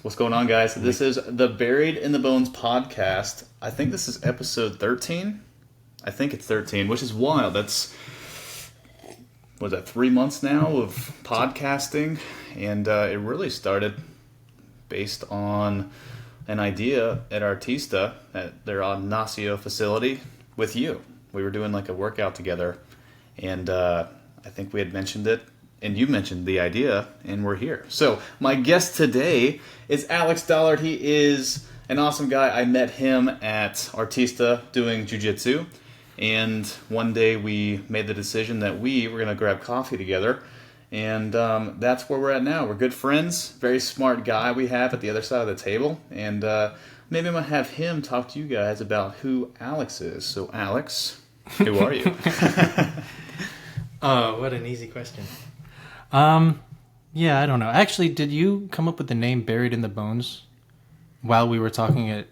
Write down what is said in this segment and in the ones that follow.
What's going on, guys? This is the Buried in the Bones podcast. I think this is episode 13. I think it's 13, which is wild. That's, what is that, 3 months now of podcasting? And it really started based on an idea at Artista at their Ignacio facility with you. We were doing like a workout together, and I think we had mentioned it, and you mentioned the idea, and we're here. So my guest today is Alex Dollard. He is an awesome guy. I met him at Artista doing jiu-jitsu, and one day we made the decision that we were going to grab coffee together, and that's where we're at now. We're good friends. Very smart guy we have at the other side of the table, and maybe I'm going to have him talk to you guys about who Alex is. So Alex, who are you? Oh, what an easy question. Yeah, I don't know. Actually, did you come up with the name Buried in the Bones while we were talking at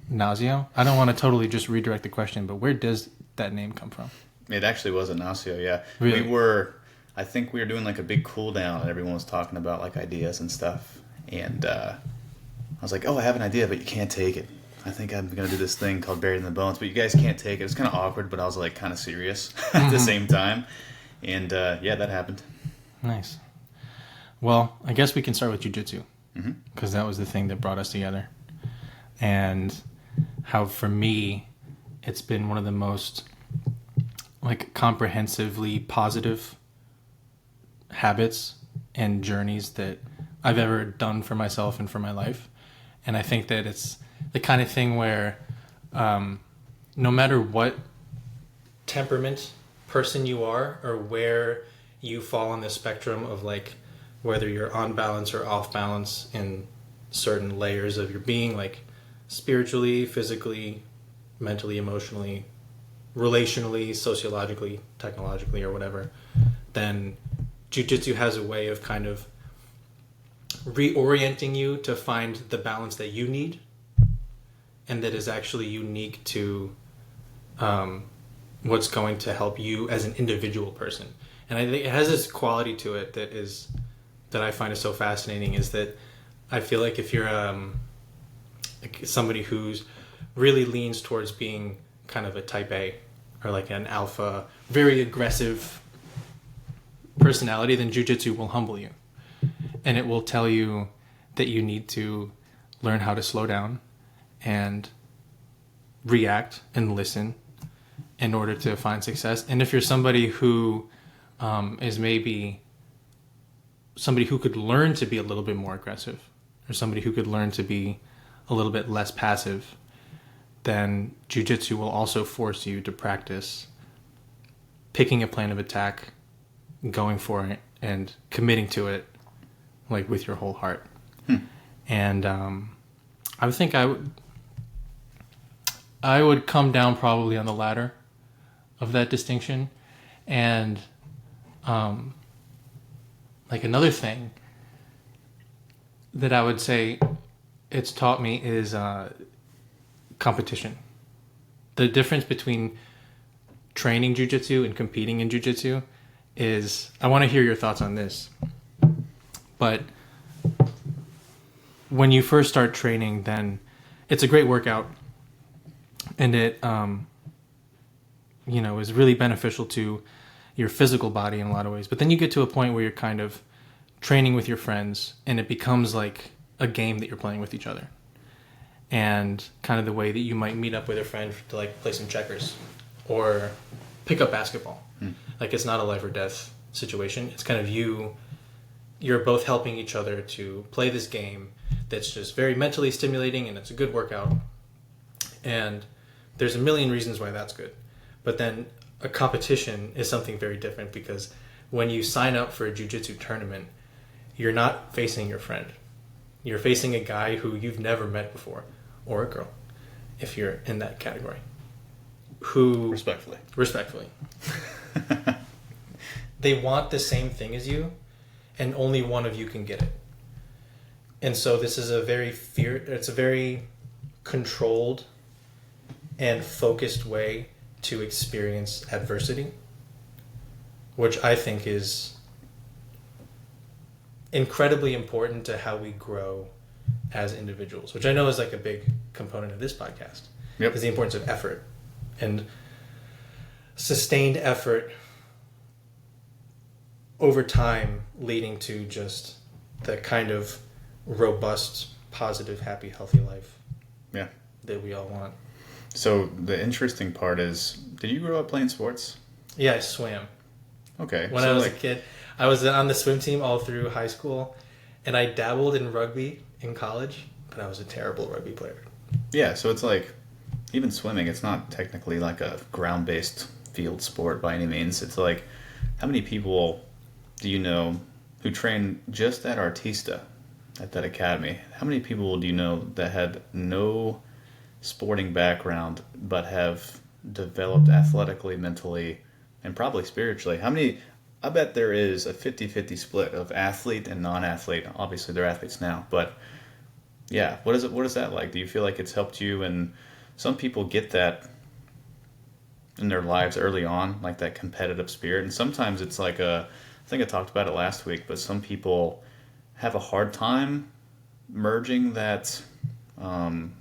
Ignacio? I don't want to totally just redirect the question, but where does that name come from? It actually was Ignacio, yeah. Really? I think we were doing like a big cool down, and everyone was talking about like ideas and stuff. And I was like, oh, I have an idea, but you can't take it. I think I'm going to do this thing called Buried in the Bones, but you guys can't take it. It's kind of awkward, but I was like kind of serious at the same time. And yeah, that happened. Nice. Well, I guess we can start with jiu-jitsu, because that was the thing that brought us together. And how, for me, it's been one of the most like comprehensively positive habits and journeys that I've ever done for myself and for my life. And I think that it's the kind of thing where no matter what temperament person you are, or where you fall on the spectrum of like whether you're on balance or off balance in certain layers of your being, like spiritually, physically, mentally, emotionally, relationally, sociologically, technologically, or whatever, then jiu-jitsu has a way of kind of reorienting you to find the balance that you need, and that is actually unique to what's going to help you as an individual person. And I think it has this quality to it that I find is so fascinating, is that I feel like if you're like somebody who's really leans towards being kind of a type A, or like an alpha, very aggressive personality, then jiu-jitsu will humble you. And it will tell you that you need to learn how to slow down and react and listen in order to find success. And if you're somebody who is maybe somebody who could learn to be a little bit more aggressive, or somebody who could learn to be a little bit less passive, then jiu-jitsu will also force you to practice picking a plan of attack, going for it, and committing to it like with your whole heart. And I think I would come down probably on the latter of that distinction. And like another thing that I would say it's taught me is competition. The difference between training jiu-jitsu and competing in jiu-jitsu is, I want to hear your thoughts on this, but when you first start training, then it's a great workout, and it is really beneficial to your physical body in a lot of ways. But then you get to a point where you're kind of training with your friends, and it becomes like a game that you're playing with each other, and kind of the way that you might meet up with a friend to like play some checkers or pick up basketball. Like, it's not a life or death situation. It's kind of you're both helping each other to play this game that's just very mentally stimulating, and it's a good workout. And there's a million reasons why that's good. But then a competition is something very different, because when you sign up for a jiu-jitsu tournament, you're not facing your friend. You're facing a guy who you've never met before, or a girl, if you're in that category. Who respectfully. They want the same thing as you, and only one of you can get it. And so this is a very controlled and focused way to experience adversity, which I think is incredibly important to how we grow as individuals, which I know is like a big component of this podcast. Yep. Is the importance of effort and sustained effort over time, leading to just the kind of robust, positive, happy, healthy life. Yeah. That we all want. So the interesting part is, did you grow up playing sports? Yeah, I swam. Okay. When I was a kid, I was on the swim team all through high school, and I dabbled in rugby in college, but I was a terrible rugby player. Yeah, so it's like, even swimming, it's not technically like a ground-based field sport by any means. It's like, how many people do you know who train just at Artista, at that academy? How many people do you know that had no sporting background but have developed athletically, mentally, and probably spiritually? How many? I bet there is a 50-50 split of athlete and non-athlete. Obviously, they're athletes now, but yeah, what is that like? Do you feel like it's helped you? And some people get that in their lives early on, like that competitive spirit, and sometimes it's like I think I talked about it last week, but some people have a hard time merging that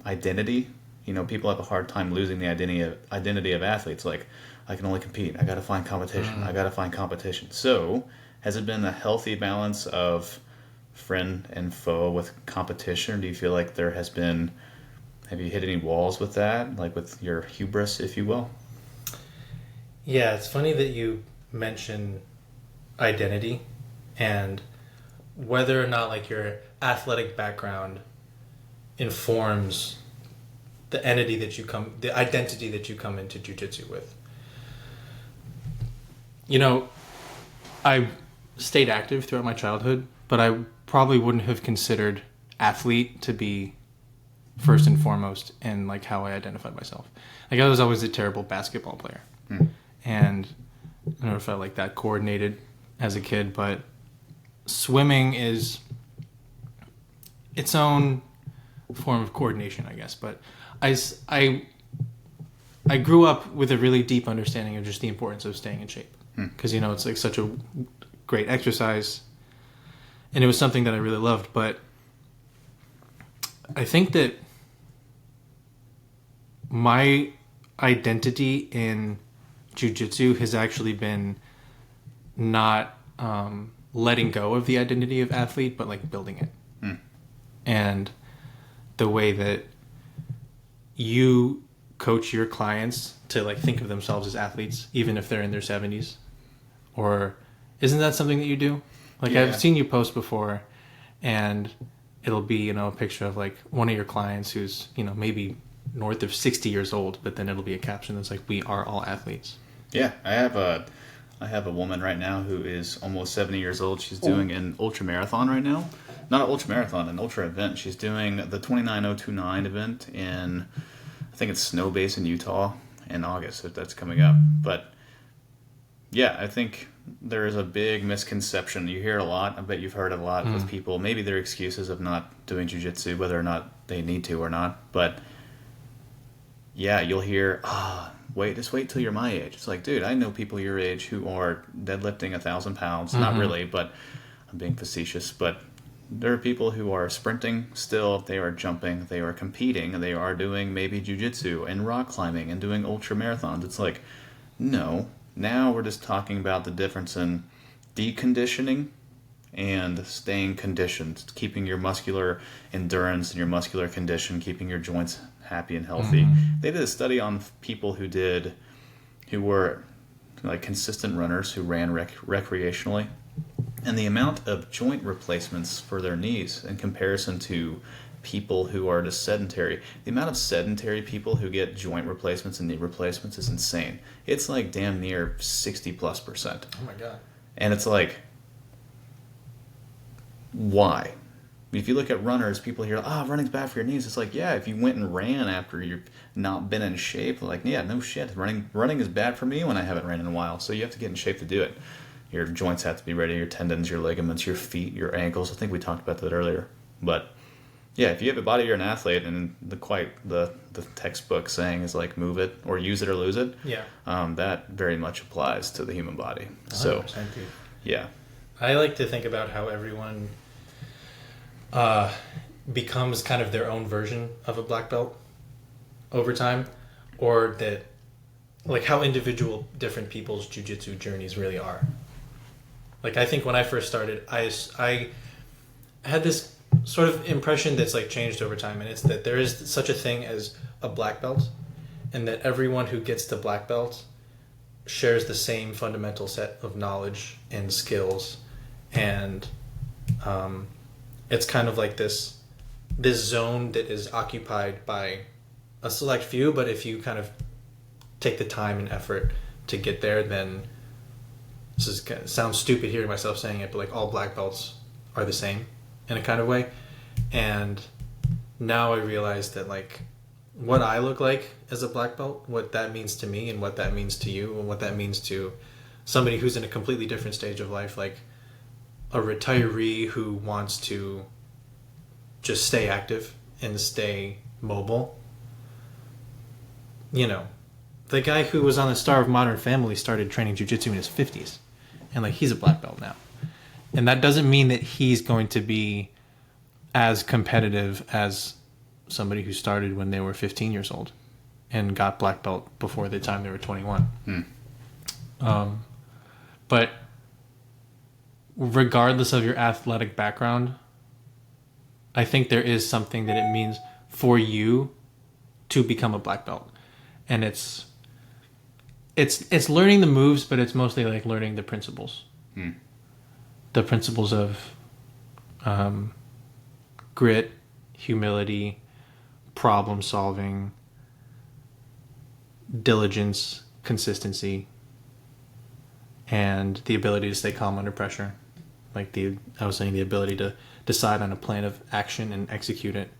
identity. You know, people have a hard time losing the identity of athletes. Like, I can only compete. I got to find competition. I got to find competition. So, has it been a healthy balance of friend and foe with competition? Or do you feel like there has been? Have you hit any walls with that, like with your hubris, if you will? Yeah, it's funny that you mention identity and whether or not like your athletic background informs the identity that you come into jiu-jitsu with. You know, I stayed active throughout my childhood, but I probably wouldn't have considered athlete to be first and foremost in like how I identified myself. Like, I was always a terrible basketball player. And I never felt like that coordinated as a kid, but swimming is its own form of coordination, I guess. But I grew up with a really deep understanding of just the importance of staying in shape, because you know, it's like such a great exercise, and it was something that I really loved. But I think that my identity in jiu-jitsu has actually been not letting go of the identity of athlete, but like building it. And the way that you coach your clients to like think of themselves as athletes, even if they're in their 70s, or isn't that something that you do? Like, yeah. I've seen you post before, and it'll be, you know, a picture of like one of your clients who's, you know, maybe north of 60 years old, but then it'll be a caption that's like, "We are all athletes." Yeah, I have a woman right now who is almost 70 years old. She's doing an ultra marathon right now. Not an ultra marathon, an ultra event. She's doing the 29029 event in, I think it's Snow Basin, Utah, in August, if that's coming up. But yeah, I think there is a big misconception. You hear it a lot. I bet you've heard it a lot with people. Maybe their excuses of not doing jiu-jitsu, whether or not they need to or not. But yeah, you'll hear, just wait till you're my age. It's like, dude, I know people your age who are deadlifting 1,000 pounds. Not really, but I'm being facetious. But there are people who are sprinting still. They are jumping. They are competing. They are doing maybe jiu-jitsu and rock climbing and doing ultra marathons. It's like, no. Now we're just talking about the difference in deconditioning and staying conditioned, keeping your muscular endurance and your muscular condition, keeping your joints happy and healthy. They did a study on people who were like consistent runners who ran recreationally, and the amount of joint replacements for their knees in comparison to people who are just sedentary. The amount of sedentary people who get joint replacements and knee replacements is insane. It's like damn near 60+%. Oh my God. And it's like, why? If you look at runners, people hear, running's bad for your knees. It's like, yeah, if you went and ran after you've not been in shape, like, yeah, no shit. Running is bad for me when I haven't ran in a while. So you have to get in shape to do it. Your joints have to be ready, your tendons, your ligaments, your feet, your ankles. I think we talked about that earlier. But yeah, if you have a body, you're an athlete, and the textbook saying is like, move it or use it or lose it. Yeah. That very much applies to the human body. So, dude. Yeah. I like to think about how everyone becomes kind of their own version of a black belt over time, or that like how individual different people's jiu-jitsu journeys really are. Like I think when I first started, I had this sort of impression that's like changed over time, and it's that there is such a thing as a black belt, and that everyone who gets to black belt shares the same fundamental set of knowledge and skills, and it's kind of like this zone that is occupied by a select few, but if you kind of take the time and effort to get there, then this is kind of, sounds stupid hearing myself saying it, but like all black belts are the same in a kind of way. And now I realize that like what I look like as a black belt, what that means to me and what that means to you and what that means to somebody who's in a completely different stage of life, like a retiree who wants to just stay active and stay mobile. You know, the guy who was on the Star of Modern Family started training jiu-jitsu in his 50s, and like he's a black belt now. And that doesn't mean that he's going to be as competitive as somebody who started when they were 15 years old and got black belt before the time they were 21. But regardless of your athletic background, I think there is something that it means for you to become a black belt. And it's learning the moves, but it's mostly like learning the principles. The principles of grit, humility, problem solving, diligence, consistency, and the ability to stay calm under pressure. Like I was saying, the ability to decide on a plan of action and execute it.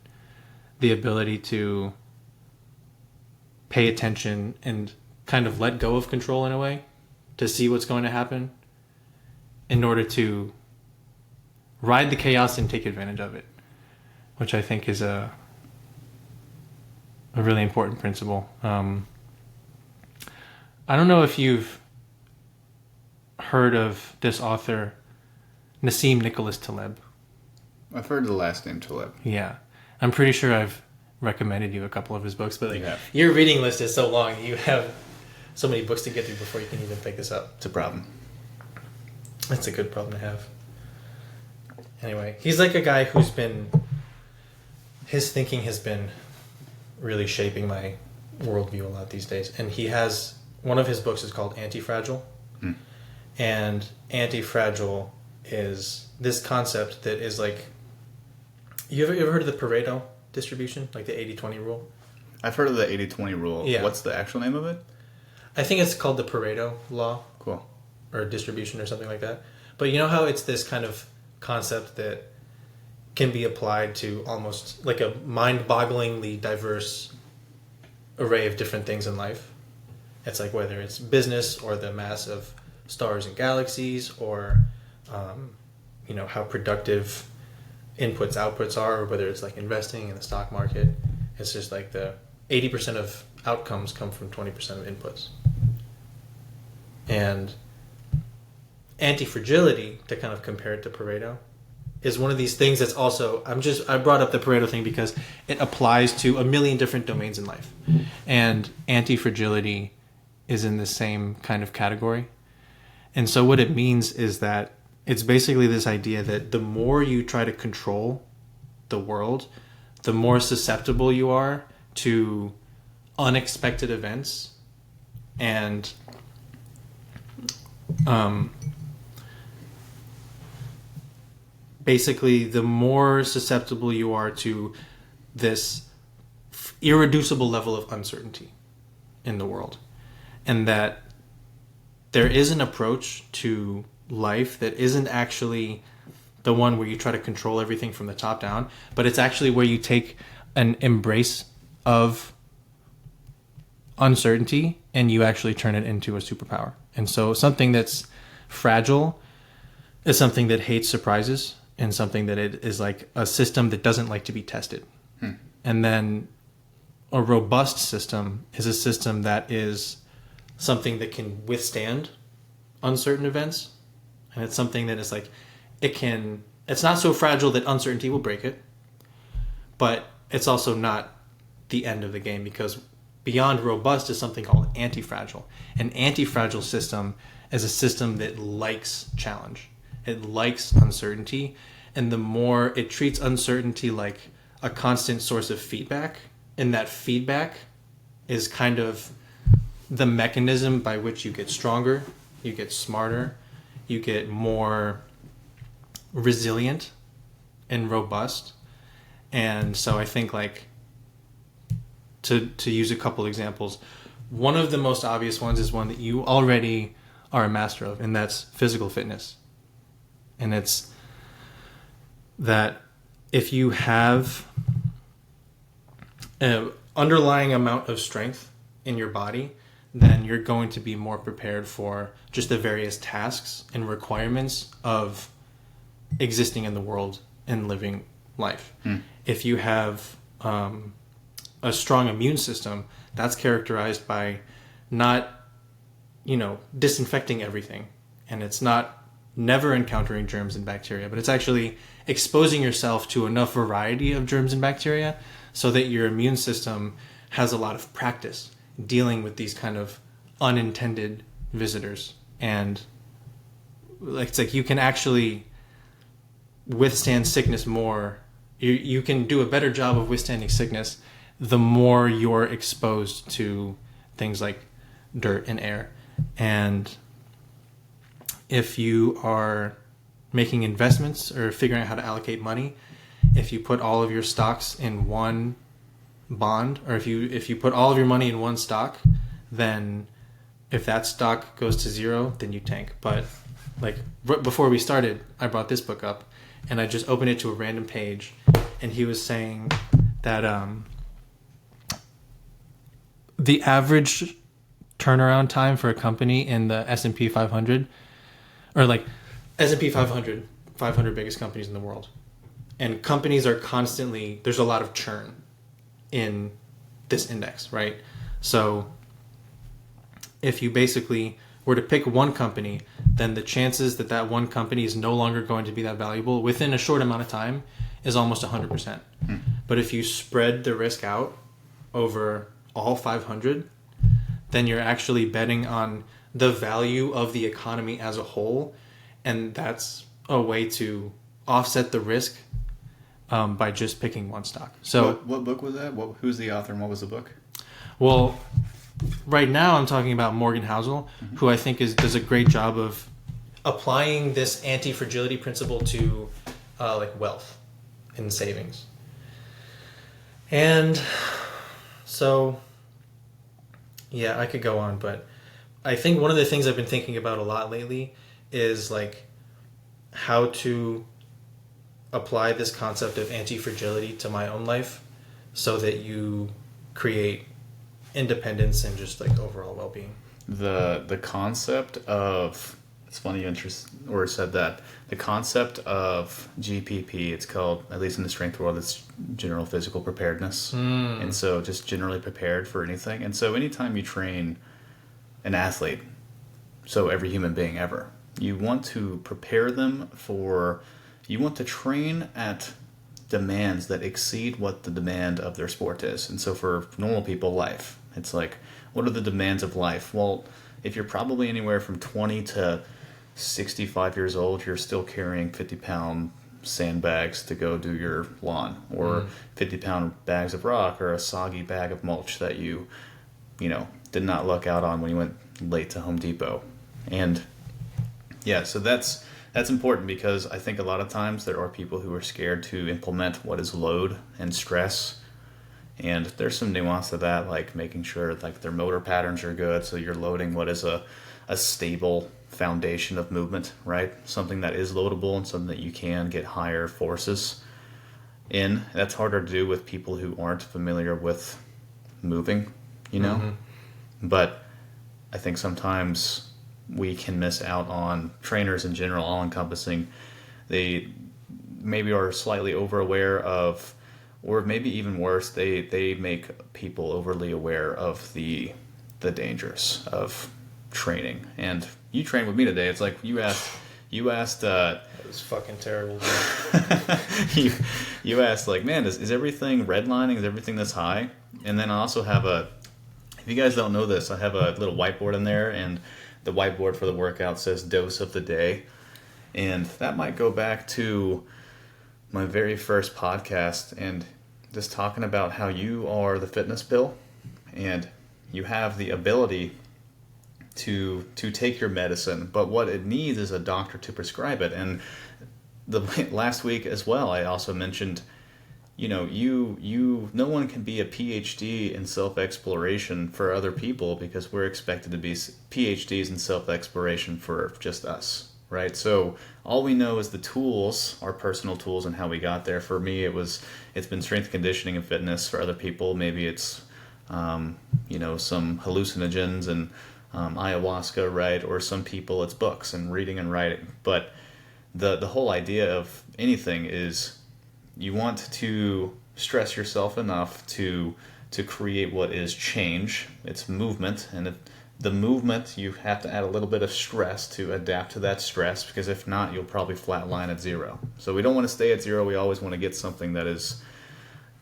The ability to pay attention and kind of let go of control in a way, to see what's going to happen in order to ride the chaos and take advantage of it, which I think is a really important principle. I don't know if you've heard of this author, Nassim Nicholas Taleb. I've heard the last name Taleb. Yeah. I'm pretty sure I've recommended you a couple of his books, but like your reading list is so long, you have so many books to get through before you can even pick this up. It's a problem. That's a good problem to have. Anyway, he's like a guy who's been... His thinking has been really shaping my worldview a lot these days. And he has... One of his books is called Anti-Fragile. And Anti-Fragile is this concept that is like... You ever heard of the Pareto distribution? Like the 80-20 rule? I've heard of the 80-20 rule. Yeah. What's the actual name of it? I think it's called the Pareto law. Cool. Or distribution or something like that. But you know how it's this kind of concept that can be applied to almost like a mind-bogglingly diverse array of different things in life? It's like whether it's business or the mass of stars and galaxies, or how productive inputs outputs are, or whether it's like investing in the stock market. It's just like the 80% of outcomes come from 20% of inputs. And anti-fragility, to kind of compare it to Pareto, is one of these things that's also... I brought up the Pareto thing because it applies to a million different domains in life. And anti-fragility is in the same kind of category. And so what it means is that it's basically this idea that the more you try to control the world, the more susceptible you are to unexpected events and basically the more susceptible you are to this irreducible level of uncertainty in the world. And that there is an approach to life that isn't actually the one where you try to control everything from the top down, but it's actually where you take an embrace of uncertainty and you actually turn it into a superpower. And so something that's fragile is something that hates surprises, and something that it is like a system that doesn't like to be tested. And then a robust system is a system that is something that can withstand uncertain events. And it's something that is like, it's not so fragile that uncertainty will break it, but it's also not the end of the game, because beyond robust is something called anti-fragile. An anti-fragile system is a system that likes challenge. It likes uncertainty, and the more it treats uncertainty like a constant source of feedback, and that feedback is kind of the mechanism by which you get stronger, you get smarter, you get more resilient and robust. And so I think, like, to use a couple examples, one of the most obvious ones is one that you already are a master of, and that's physical fitness. And it's that if you have an underlying amount of strength in your body, then you're going to be more prepared for just the various tasks and requirements of existing in the world and living life. If you have a strong immune system, that's characterized by not, disinfecting everything. And it's not never encountering germs and bacteria, but it's actually exposing yourself to enough variety of germs and bacteria so that your immune system has a lot of practice dealing with these kind of unintended visitors. And it's like you can actually withstand sickness more. You can do a better job of withstanding sickness the more you're exposed to things like dirt and air. And if you are making investments or figuring out how to allocate money, if you put all of your stocks in one bond, or if you put all of your money in one stock, then if that stock goes to zero, then you tank. But like before we started, I brought this book up and I just opened it to a random page, and he was saying that the average turnaround time for a company in the S&P 500, or like S&P 500 biggest companies in the world, and companies are constantly, there's a lot of churn in this index, right? So if you basically were to pick one company, then the chances that that one company is no longer going to be that valuable within a short amount of time is almost 100%. But if you spread the risk out over all 500, then you're actually betting on the value of the economy as a whole, and that's a way to offset the risk by just picking one stock. So what book was that? Who's the author and what was the book? Well, right now I'm talking about Morgan Housel, who I think does a great job of applying this anti-fragility principle to like wealth and savings. And so, yeah, I could go on, but I think one of the things I've been thinking about a lot lately is like how to apply this concept of anti-fragility to my own life so that you create independence and just like overall well-being. The concept of, it's funny you said that, the concept of GPP, it's called, at least in the strength world, it's general physical preparedness. And so just generally prepared for anything. And so anytime you train an athlete, so every human being ever, you want to prepare them you want to train at demands that exceed what the demand of their sport is. And so for normal people, life, it's like, what are the demands of life? Well, if you're probably anywhere from 20 to 65 years old, you're still carrying 50-pound sandbags to go do your lawn, or 50-pound bags of rock, or a soggy bag of mulch that you did not luck out on when you went late to Home Depot. And yeah, so that's important, because I think a lot of times there are people who are scared to implement what is load and stress. And there's some nuance to that, like making sure like their motor patterns are good, so you're loading what is a stable foundation of movement, right? Something that is loadable and something that you can get higher forces in. That's harder to do with people who aren't familiar with moving, But I think sometimes we can miss out on trainers in general, all-encompassing. They maybe are slightly over-aware of, or maybe even worse, they make people overly aware of the dangers of training. And you trained with me today. It's like you You asked. That was fucking terrible. you asked like, man, is everything redlining? Is everything this high? And then I also have a. If you guys don't know this, I have a little whiteboard in there, and the whiteboard for the workout says dose of the day, and that might go back to my very first podcast and just talking about how you are the fitness pill, and you have the ability to take your medicine, but what it needs is a doctor to prescribe it. And the last week as well, I also mentioned, no one can be a PhD in self-exploration for other people, because we're expected to be PhDs in self-exploration for just us, right? So all we know is the tools, our personal tools, and how we got there. For me, it's been strength conditioning and fitness. For other people, maybe it's some hallucinogens and ayahuasca, right? Or some people it's books and reading and writing. But the whole idea of anything is you want to stress yourself enough to create what is change. It's movement, and the movement, you have to add a little bit of stress to adapt to that stress, because if not, you'll probably flatline at zero. So we don't want to stay at zero. We always want to get something that is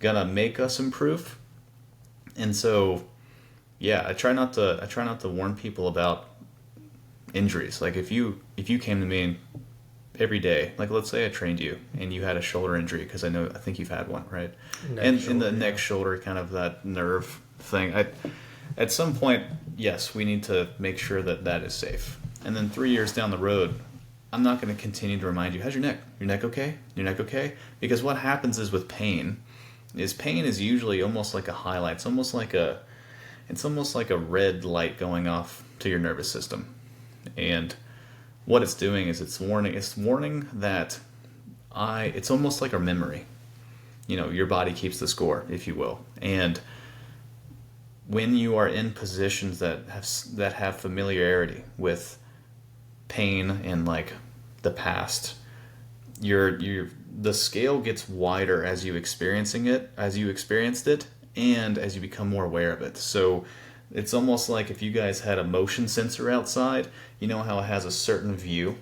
gonna make us improve. And so, yeah, I try not to warn people about injuries. Like if you came to me every day, like let's say I trained you and you had a shoulder injury, because I think you've had one, right? In the neck, shoulder, kind of that nerve thing. At some point, yes, we need to make sure that is safe. And then 3 years down the road, I'm not going to continue to remind you, how's your neck? Your neck okay? Your neck okay? Because what happens is with pain is usually almost like a highlight. It's almost like a red light going off to your nervous system. And what it's doing is it's warning that it's almost like our memory. Your body keeps the score, if you will. And when you are in positions that have familiarity with pain and like the past, the scale gets wider as you experienced it, and as you become more aware of it. So it's almost like if you guys had a motion sensor outside, you know how it has a certain view?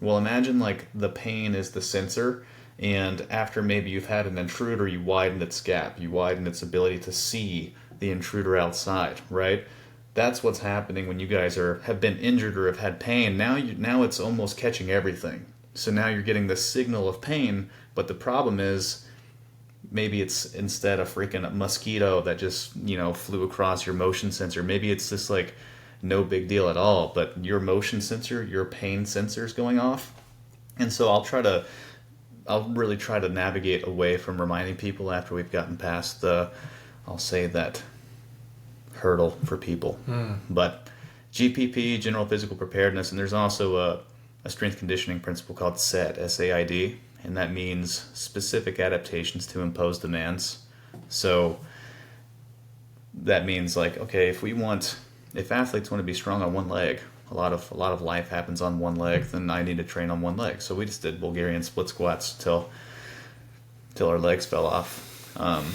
Well, imagine like the pain is the sensor, and after maybe you've had an intruder, you widen its gap, you widen its ability to see the intruder outside, right? That's what's happening when you guys have been injured or have had pain. Now it's almost catching everything. So now you're getting the signal of pain, but the problem is maybe it's instead a freaking mosquito that just, flew across your motion sensor. Maybe it's just like no big deal at all, but your motion sensor, your pain sensor is going off. And so I'll really try to navigate away from reminding people after we've gotten past I'll say that hurdle for people. But GPP, general physical preparedness, and there's also a strength conditioning principle called SAID, S-A-I-D, and that means specific adaptations to impose demands. So that means like, okay, if athletes want to be strong on one leg, a lot of life happens on one leg, then I need to train on one leg. So we just did Bulgarian split squats till our legs fell off. I'm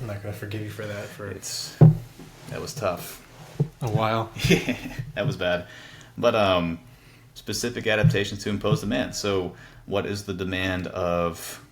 not gonna forgive you for that. That was tough. A while. Yeah, that was bad. But specific adaptations to impose demand. So what is the demand of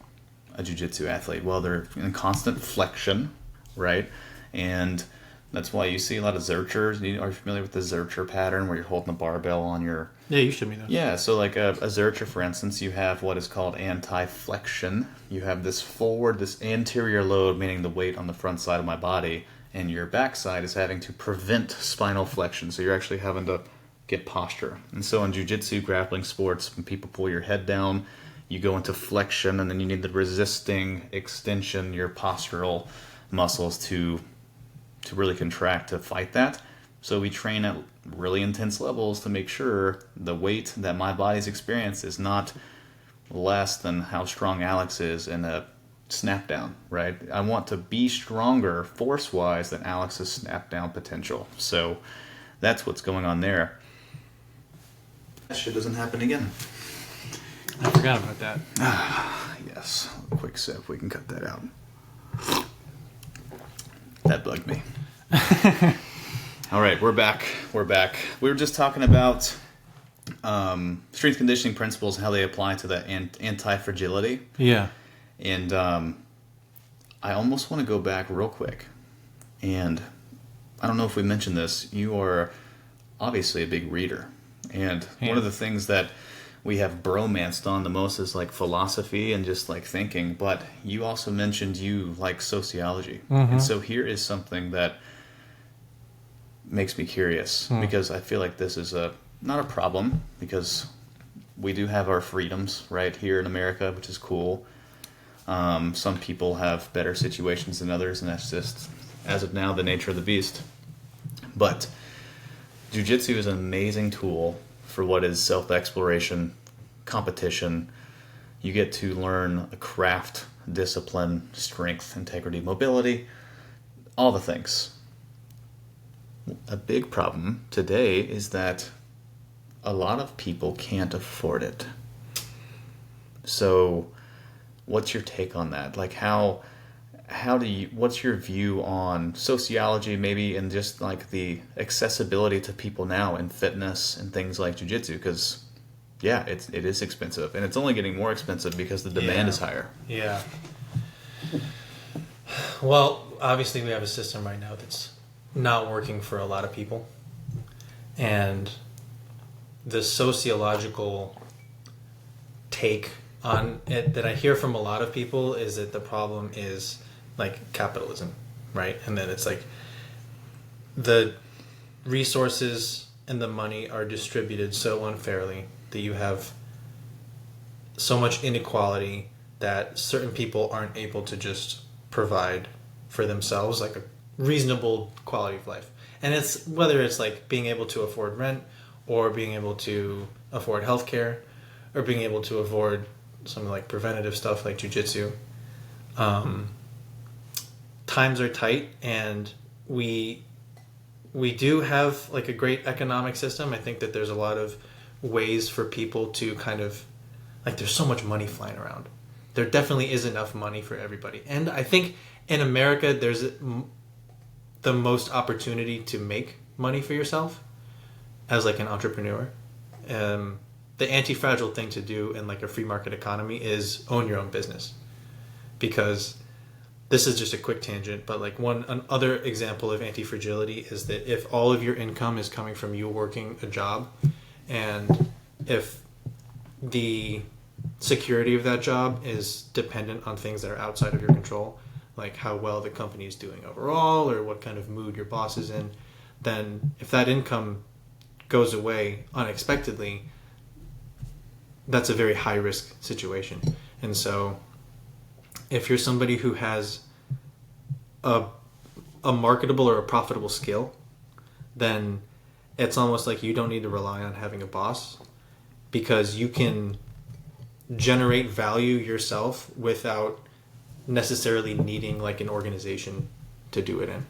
a jiu-jitsu athlete? Well, they're in constant flexion, right? And that's why you see a lot of Zerchers. Are you familiar with the Zercher pattern where you're holding a barbell on your... Yeah, you showed me that. Yeah, so like a Zercher, for instance, you have what is called anti-flexion. You have this anterior load, meaning the weight on the front side of my body, and your backside is having to prevent spinal flexion. So you're actually having to get posture. And so in jiu-jitsu, grappling sports, when people pull your head down, you go into flexion, and then you need the resisting extension, your postural muscles to really contract to fight that. So we train at really intense levels to make sure the weight that my body's experienced is not less than how strong Alex is in a snap down, right? I want to be stronger force-wise than Alex's snap down potential. So that's what's going on there. That shit doesn't happen again. I forgot about that. Yes. A quick sip. We can cut that out. That bugged me. All right, we're back. We were just talking about strength conditioning principles and how they apply to the anti-fragility. Yeah. And I almost want to go back real quick. And I don't know if we mentioned this. You are obviously a big reader. And one of the things that we have bromanced on the most is like philosophy and just like thinking. But you also mentioned you like sociology. And so here is something that makes me curious because I feel like this is not a problem because we do have our freedoms right here in America, which is cool. Some people have better situations than others, and that's just, as of now, the nature of the beast. But jiu-jitsu is an amazing tool for what is self-exploration, competition. You get to learn a craft, discipline, strength, integrity, mobility, all the things. A big problem today is that a lot of people can't afford it. So what's your take on that? Like what's your view on sociology maybe and just like the accessibility to people now in fitness and things like jiu-jitsu? Because yeah, it is expensive and it's only getting more expensive because the demand is higher. Yeah. Well, obviously we have a system right now that's not working for a lot of people. And the sociological take on it that I hear from a lot of people is that the problem is like capitalism, right? And then it's like the resources and the money are distributed so unfairly that you have so much inequality that certain people aren't able to just provide for themselves like a reasonable quality of life. And it's whether it's like being able to afford rent or being able to afford healthcare or being able to afford some like preventative stuff like jiu-jitsu. Times are tight and we do have like a great economic system. I think that there's a lot of ways for people to kind of like there's so much money flying around. There definitely is enough money for everybody. And I think in America there's the most opportunity to make money for yourself as like an entrepreneur. The anti-fragile thing to do in like a free market economy is own your own business, because this is just a quick tangent, but like another example of anti-fragility is that if all of your income is coming from you working a job, and if the security of that job is dependent on things that are outside of your control, like how well the company is doing overall or what kind of mood your boss is in, then if that income goes away unexpectedly, that's a very high risk situation. And so if you're somebody who has a marketable or a profitable skill, then it's almost like you don't need to rely on having a boss, because you can generate value yourself without necessarily needing like an organization to do it in.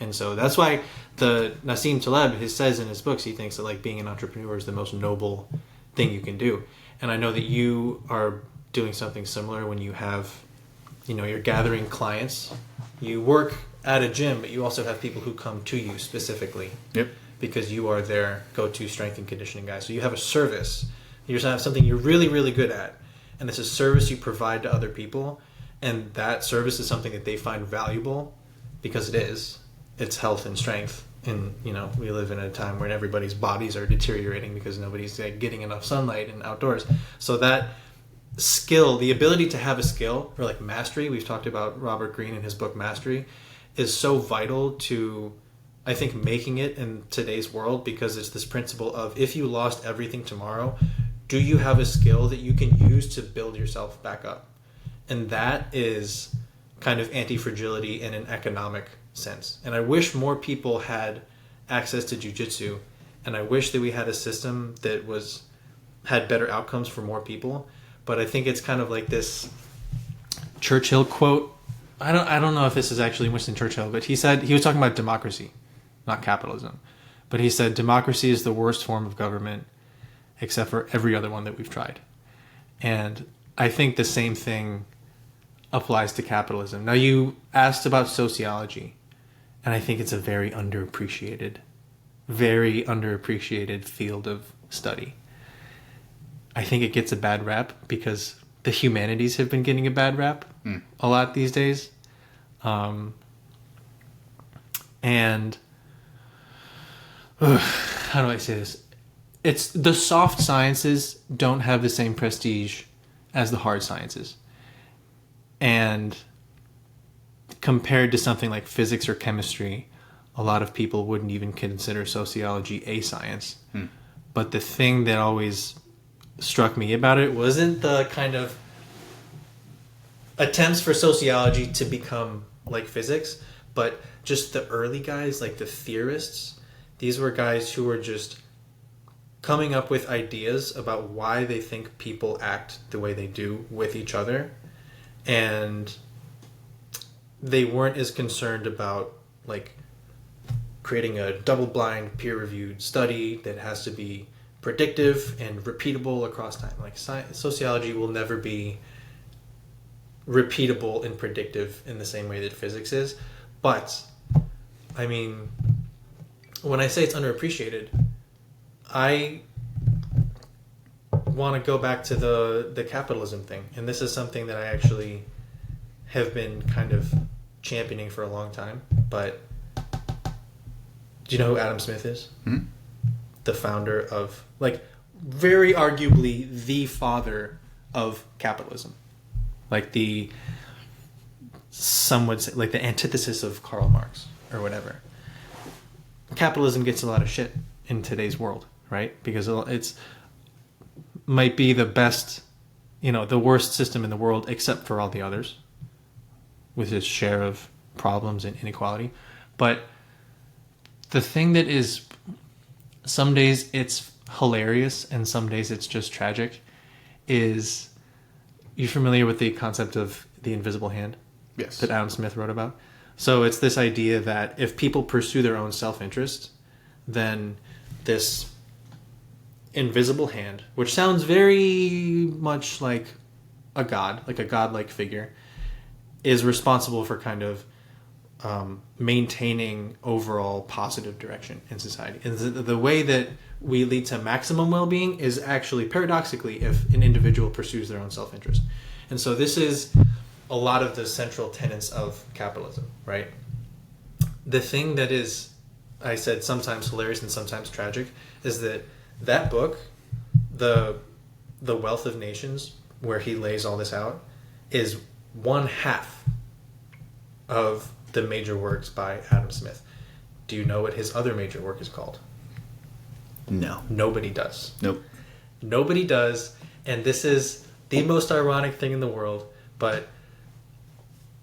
And so that's why the Nassim Taleb says in his books, he thinks that like being an entrepreneur is the most noble thing you can do. And I know that you are doing something similar when you have, you're gathering clients. You work at a gym, but you also have people who come to you specifically. Yep. Because you are their go-to strength and conditioning guy. So you have a service. You have something you're really, really good at. And it's a service you provide to other people. And that service is something that they find valuable because it is. It's health and strength. And, we live in a time when everybody's bodies are deteriorating because nobody's getting enough sunlight and outdoors. So that skill, the ability to have a skill, or like mastery, we've talked about Robert Greene in his book Mastery, is so vital to, I think, making it in today's world, because it's this principle of if you lost everything tomorrow, do you have a skill that you can use to build yourself back up? And that is kind of anti-fragility in an economic sense. And I wish more people had access to jiu-jitsu, and I wish that we had a system that had better outcomes for more people. But I think it's kind of like this Churchill quote. I don't know if this is actually Winston Churchill, but he was talking about democracy, not capitalism. But he said democracy is the worst form of government except for every other one that we've tried. And I think the same thing applies to capitalism. Now, you asked about sociology, and I think it's a very underappreciated field of study. I think it gets a bad rap because the humanities have been getting a bad rap a lot these days. And how do I say this? It's the soft sciences don't have the same prestige as the hard sciences. And compared to something like physics or chemistry, a lot of people wouldn't even consider sociology a science. But the thing that always struck me about it wasn't the kind of attempts for sociology to become like physics, but just the early guys, like the theorists. These were guys who were just coming up with ideas about why they think people act the way they do with each other. And they weren't as concerned about like creating a double-blind peer-reviewed study that has to be predictive and repeatable across time. Like sociology will never be repeatable and predictive in the same way that physics is. But I mean, when I say it's underappreciated, I want to go back to the capitalism thing. And this is something that I actually have been kind of championing for a long time. But do you know who Adam Smith is? The founder of, like, very arguably the father of capitalism. Like some would say, like the antithesis of Karl Marx or whatever. Capitalism gets a lot of shit in today's world, right? Because it's might be the best, the worst system in the world except for all the others, with its share of problems and inequality. But the thing that is, some days it's hilarious and some days it's just tragic, is, you familiar with the concept of the invisible hand? Yes. That Adam Smith wrote about? So it's this idea that if people pursue their own self-interest, then this invisible hand, which sounds very much like a god, like a godlike figure, is responsible for kind of maintaining overall positive direction in society. And the way that we lead to maximum well-being is actually, paradoxically, if an individual pursues their own self-interest. And so this is a lot of the central tenets of capitalism, right? The thing that is, I said, sometimes hilarious and sometimes tragic, is that book, the Wealth of Nations, where he lays all this out, is one half of the major works by Adam Smith. Do you know what his other major work is called? No. Nobody does. Nope. Nobody does, and this is the most ironic thing in the world, but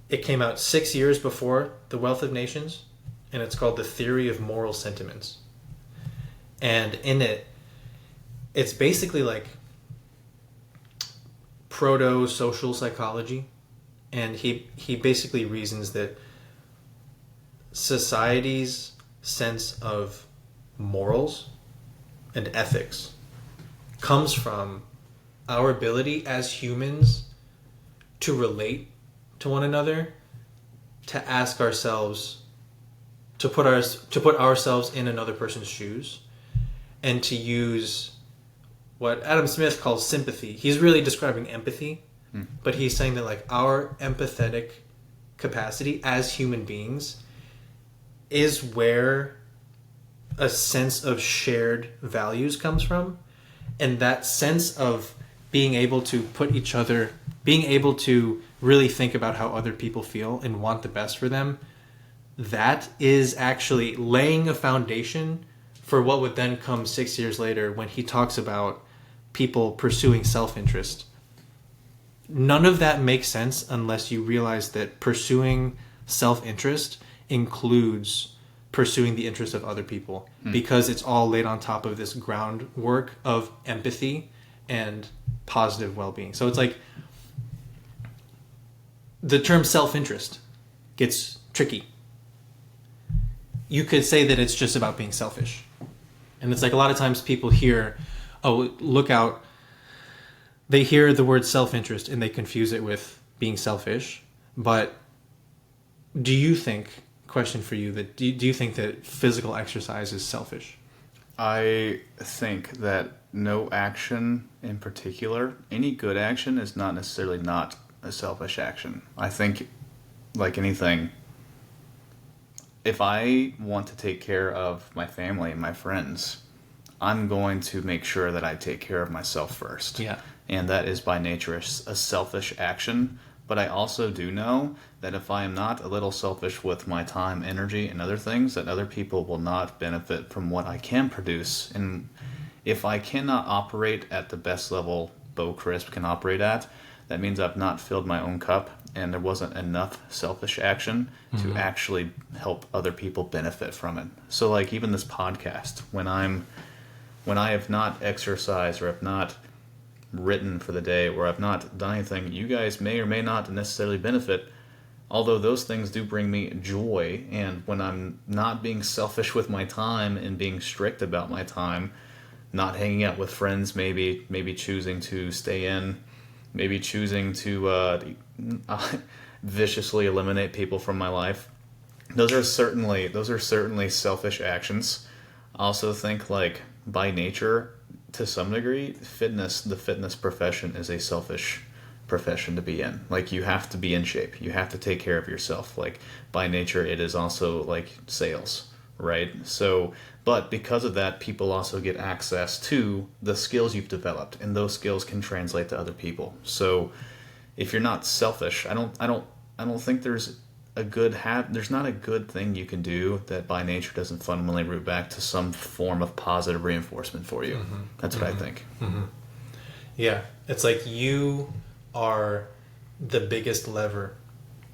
it came out 6 years before The Wealth of Nations, and it's called The Theory of Moral Sentiments. And in it, it's basically like proto-social psychology, and he basically reasons that society's sense of morals and ethics comes from our ability as humans to relate to one another, to ask ourselves, to put ourselves in another person's shoes, and to use what Adam Smith calls sympathy. He's really describing empathy, but he's saying that like our empathetic capacity as human beings is where a sense of shared values comes from, and that sense of being able to being able to really think about how other people feel and want the best for them, that is actually laying a foundation for what would then come 6 years later when he talks about people pursuing self-interest. None of that makes sense unless you realize that pursuing self-interest includes pursuing the interest of other people, because it's all laid on top of this groundwork of empathy and positive well-being. So it's like the term self-interest gets tricky. You could say that it's just about being selfish. And it's like a lot of times people hear, oh, look out. They hear the word self-interest and they confuse it with being selfish. But do you think, question for you, that do you think that physical exercise is selfish? I think that no action in particular, any good action is not necessarily not a selfish action. I think, like anything, if I want to take care of my family and my friends, I'm going to make sure that I take care of myself first. Yeah. And that is by nature a selfish action. But I also do know that if I am not a little selfish with my time, energy, and other things, that other people will not benefit from what I can produce. And if I cannot operate at the best level Bo Crisp can operate at, that means I've not filled my own cup and there wasn't enough selfish action to actually help other people benefit from it. So like even this podcast, when I have not exercised or have not written for the day or I've not done anything, you guys may or may not necessarily benefit, although those things do bring me joy. And when I'm not being selfish with my time and being strict about my time, not hanging out with friends, maybe choosing to stay in, maybe choosing to viciously eliminate people from my life, those are certainly selfish actions. I also think, like, by nature, to some degree, the fitness profession is a selfish profession to be in. Like, you have to be in shape. You have to take care of yourself. Like, by nature, it is also like sales, right? So, but because of that, people also get access to the skills you've developed, and those skills can translate to other people. So, if you're not selfish, I don't think there's there's not a good thing you can do that by nature doesn't fundamentally root back to some form of positive reinforcement for you. That's what I think. Yeah, it's like you are the biggest lever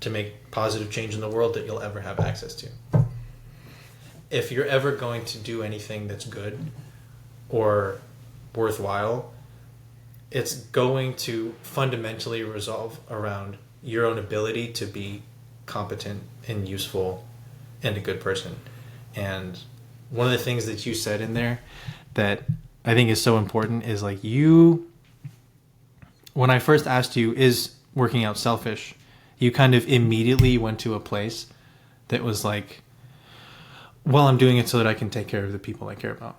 to make positive change in the world that you'll ever have access to. If you're ever going to do anything that's good or worthwhile, it's going to fundamentally resolve around your own ability to be competent and useful and a good person. And one of the things that you said in there that I think is so important is, like, when I first asked you, is working out selfish, you kind of immediately went to a place that was like, well, I'm doing it so that I can take care of the people I care about.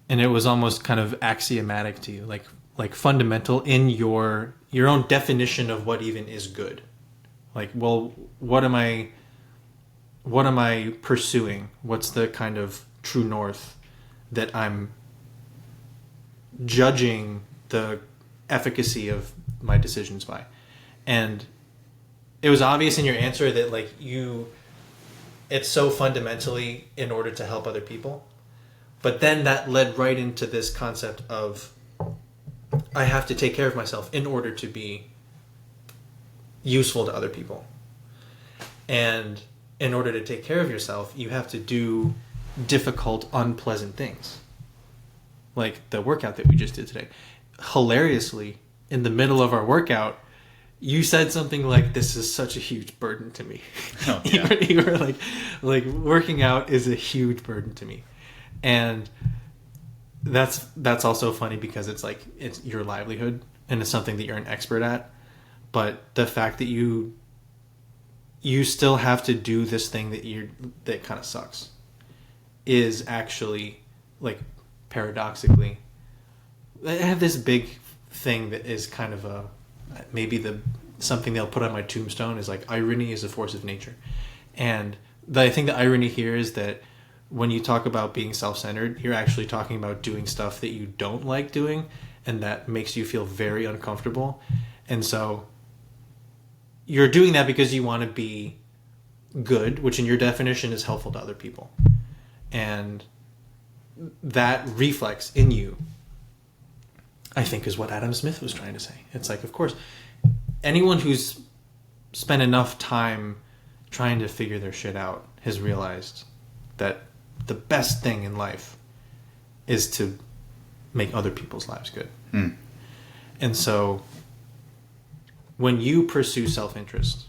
And it was almost kind of axiomatic to you, like fundamental in your own definition of what even is good. Like, well, what am I pursuing? What's the kind of true north that I'm judging the efficacy of my decisions by? And it was obvious in your answer that, like, it's so fundamentally in order to help other people. But then that led right into this concept of, I have to take care of myself in order to be useful to other people. And in order to take care of yourself, you have to do difficult, unpleasant things. Like the workout that we just did today. Hilariously, in the middle of our workout, you said something like, "This is such a huge burden to me." Oh, yeah. you were like, working out is a huge burden to me. And that's also funny because it's like, it's your livelihood and it's something that you're an expert at. But the fact that you still have to do this thing that kind of sucks is actually, like, paradoxically, I have this big thing that is kind of something they'll put on my tombstone is like, irony is a force of nature. And I think the irony here is that when you talk about being self-centered, you're actually talking about doing stuff that you don't like doing and that makes you feel very uncomfortable. And so you're doing that because you want to be good, which in your definition is helpful to other people. And that reflex in you, I think, is what Adam Smith was trying to say. It's like, of course, anyone who's spent enough time trying to figure their shit out has realized that the best thing in life is to make other people's lives good. And so when you pursue self-interest,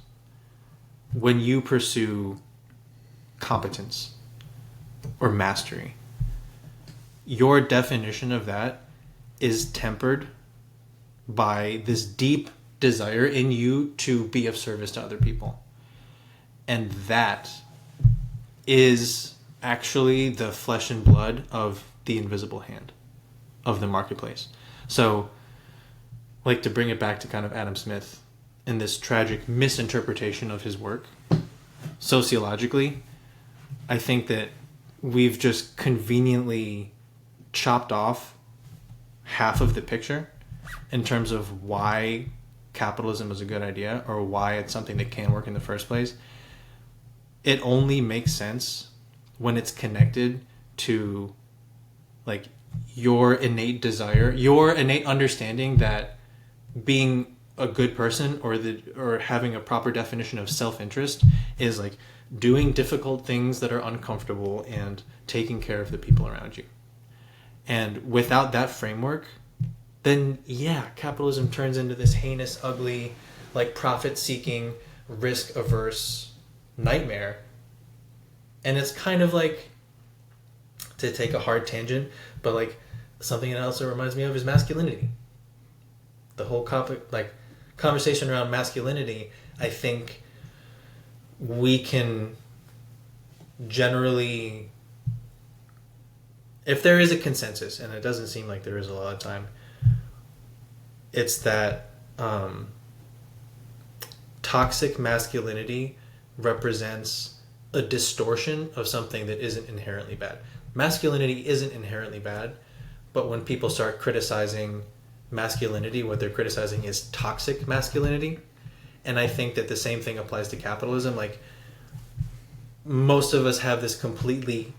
when you pursue competence or mastery, your definition of that is tempered by this deep desire in you to be of service to other people. And that is actually the flesh and blood of the invisible hand of the marketplace. So, like, to bring it back to kind of Adam Smith and this tragic misinterpretation of his work, sociologically, I think that we've just conveniently chopped off half of the picture in terms of why capitalism is a good idea or why it's something that can work in the first place. It only makes sense when it's connected to, like, your innate desire, your innate understanding that being a good person or having a proper definition of self-interest is like doing difficult things that are uncomfortable and taking care of the people around you. And without that framework, then yeah, capitalism turns into this heinous, ugly, like profit-seeking, risk-averse nightmare. And it's kind of like, to take a hard tangent, but like something else it reminds me of is masculinity. The whole conversation around masculinity, I think we can generally, if there is a consensus, and it doesn't seem like there is a lot of time, it's that toxic masculinity represents a distortion of something that isn't inherently bad. Masculinity isn't inherently bad, but when people start criticizing masculinity, what they're criticizing is toxic masculinity. And I think that the same thing applies to capitalism. Like, most of us have this completely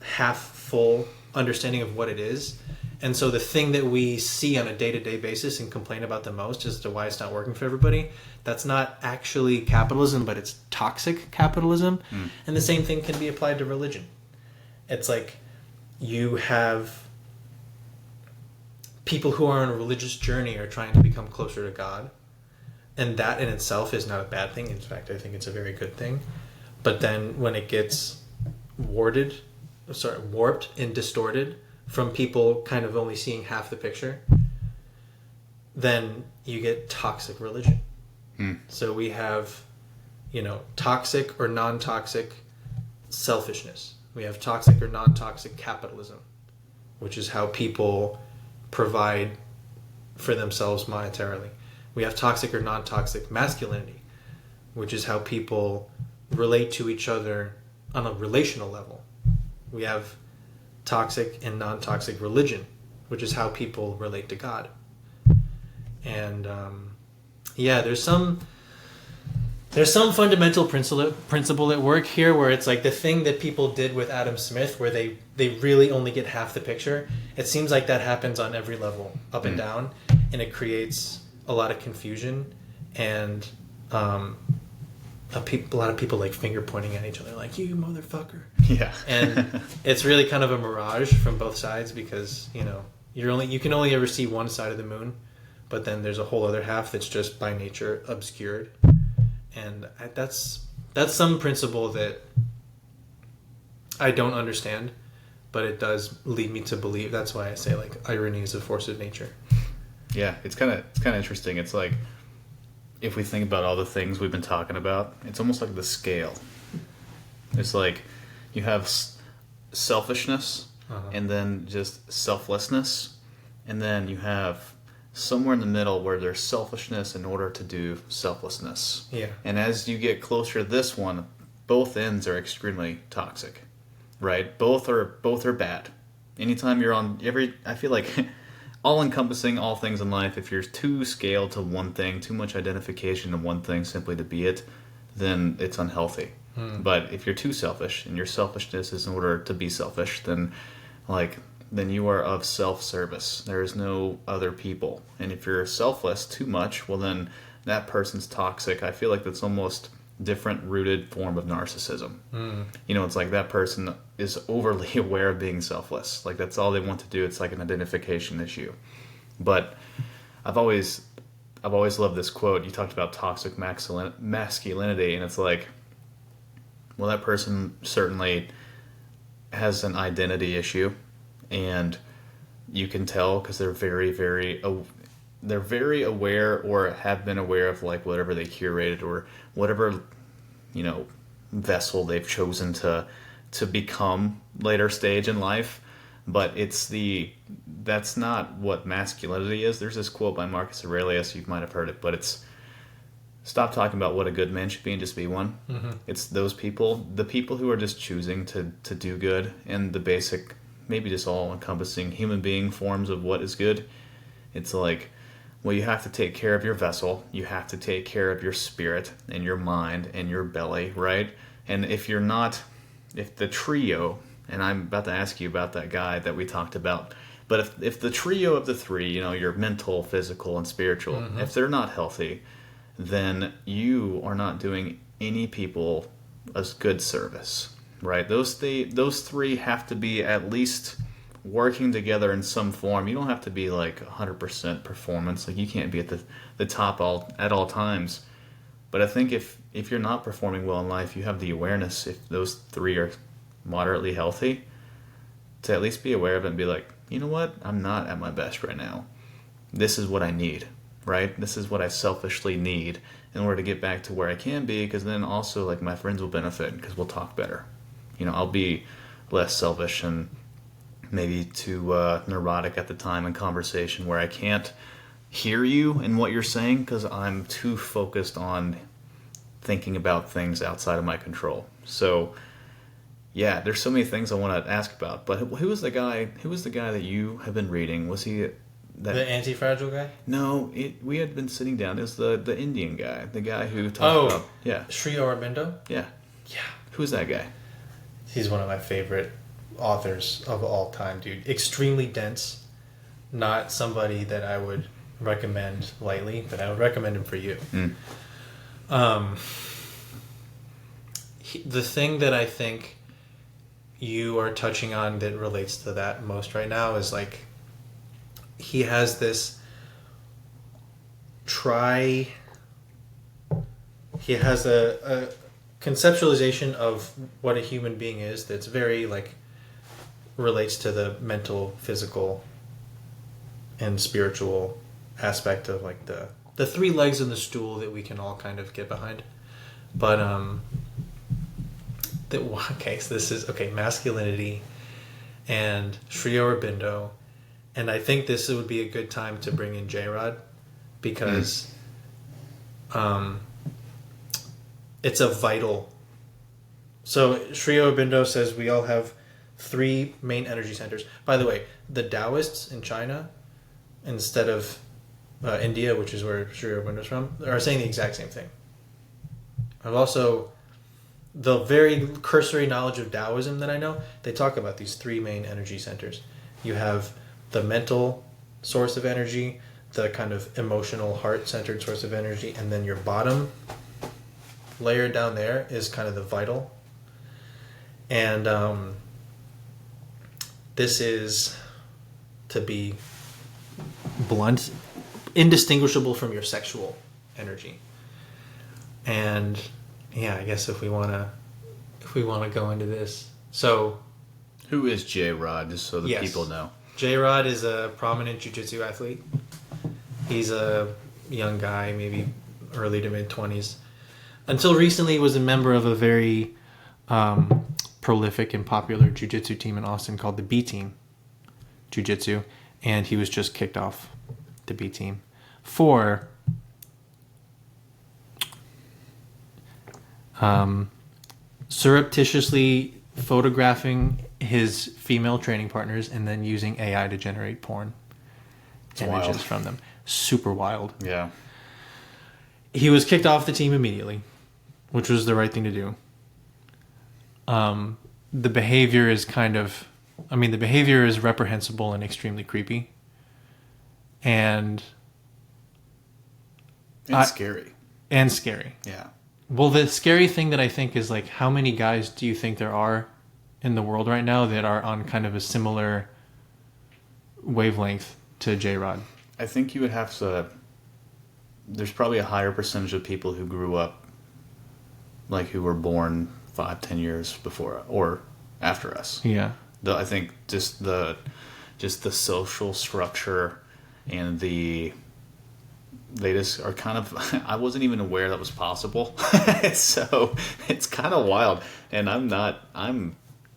half full understanding of what it is. And so the thing that we see on a day-to-day basis and complain about the most as to why it's not working for everybody, that's not actually capitalism, but it's toxic capitalism. And the same thing can be applied to religion. It's like you have people who are on a religious journey are trying to become closer to God. And that in itself is not a bad thing. In fact, I think it's a very good thing. But then when it gets warped and distorted from people kind of only seeing half the picture, then you get toxic religion. So we have, toxic or non-toxic selfishness. We have toxic or non-toxic capitalism, which is how people provide for themselves monetarily. We have toxic or non-toxic masculinity, which is how people relate to each other on a relational level. We have toxic and non-toxic religion, which is how people relate to God. And there's some fundamental principle at work here, where it's like the thing that people did with Adam Smith, where they really only get half the picture. It seems like that happens on every level, up and down, and it creates a lot of confusion and a lot of people like finger pointing at each other, like, you motherfucker. Yeah. And it's really kind of a mirage from both sides, because you can only ever see one side of the moon, but then there's a whole other half that's just by nature obscured. And that's some principle that I don't understand, but it does lead me to believe. That's why I say, like, irony is a force of nature. Yeah, it's kind of interesting. It's like, if we think about all the things we've been talking about, it's almost like the scale. It's like you have selfishness, and then just selflessness, and then you have somewhere in the middle where there's selfishness in order to do selflessness. Yeah. And as you get closer to this one, both ends are extremely toxic, right? Both are bad. Anytime you're on I feel like all-encompassing all things in life, if you're too scaled to one thing, too much identification to one thing simply to be it, then it's unhealthy. But if you're too selfish, and your selfishness is in order to be selfish, then you are of self-service. There is no other people. And if you're selfless too much, well, then that person's toxic. I feel like that's almost different rooted form of narcissism. It's like that person is overly aware of being selfless. Like, that's all they want to do. It's like an identification issue. But I've always loved this quote. You talked about toxic masculinity, and it's like, well, that person certainly has an identity issue, and you can tell because they're very, very aware, or have been aware of, like, whatever they curated or whatever vessel they've chosen to to become later stage in life, but that's not what masculinity is. There's this quote by Marcus Aurelius, you might have heard it, but it's stop talking about what a good man should be and just be one. Mm-hmm. It's those people, the people who are just choosing to do good, and the basic, maybe just all encompassing human being forms of what is good. It's like, well, you have to take care of your vessel, you have to take care of your spirit and your mind and your belly, right? And if the trio, and I'm about to ask you about that guy that we talked about, but if the trio of the three, your mental, physical, and spiritual, mm-hmm. if they're not healthy, then you are not doing any people a good service, right? Those three have to be at least working together in some form. You don't have to be like 100% performance. Like, you can't be at the top at all times. But I think if you're not performing well in life, you have the awareness, if those three are moderately healthy, to at least be aware of it and be like, you know what? I'm not at my best right now. This is what I need, right? This is what I selfishly need in order to get back to where I can be, because then also, like, my friends will benefit because we'll talk better. I'll be less selfish and maybe too neurotic at the time in conversation where I can't hear you and what you're saying because I'm too focused on thinking about things outside of my control. So, yeah, there's so many things I want to ask about. But who was the guy that you have been reading? Was he the anti-fragile guy? No, we had been sitting down. It was the Indian guy, the guy who talked about... Yeah. Sri Aurobindo? Yeah. Yeah. Who's that guy? He's one of my favorite authors of all time, dude. Extremely dense. Not somebody that I would recommend lightly, but I would recommend him for you. The thing that I think you are touching on that relates to that most right now is, like, he has this he has a conceptualization of what a human being is that's very, like, relates to the mental, physical, and spiritual aspect of, like, the three legs in the stool that we can all kind of get behind. But so this is masculinity and Sri Aurobindo, and I think this would be a good time to bring in J-Rod because it's a vital. So Sri Aurobindo says we all have three main energy centers. By the way, the Taoists in China, instead of India, which is where Sri Aurobindo's from, are saying the exact same thing. I've also, the very cursory knowledge of Taoism that I know, they talk about these three main energy centers. You have the mental source of energy, the kind of emotional, heart-centered source of energy, and then your bottom layer down there is kind of the vital. And this is, to be blunt, indistinguishable from your sexual energy. And yeah, I guess if we want to go into this. So, who is J-Rod, just so the people know? J-Rod is a prominent jiu-jitsu athlete. He's a young guy, maybe early to mid-20s. Until recently, was a member of a very prolific and popular jiu-jitsu team in Austin called the B Team Jiu-Jitsu, and he was just kicked off the B Team for surreptitiously photographing his female training partners and then using AI to generate porn images from them. Super wild. Yeah. He was kicked off the team immediately, which was the right thing to do. The behavior is the behavior is reprehensible and extremely creepy. And scary. And scary. Yeah. Well, the scary thing that I think is, like, how many guys do you think there are in the world right now that are on kind of a similar wavelength to J-Rod? I think you would have to... There's probably a higher percentage of people who grew up, like, who were born 5-10 years before or after us. Yeah. I think just the social structure and they just are kind of... I wasn't even aware that was possible. So it's kind of wild. And I'm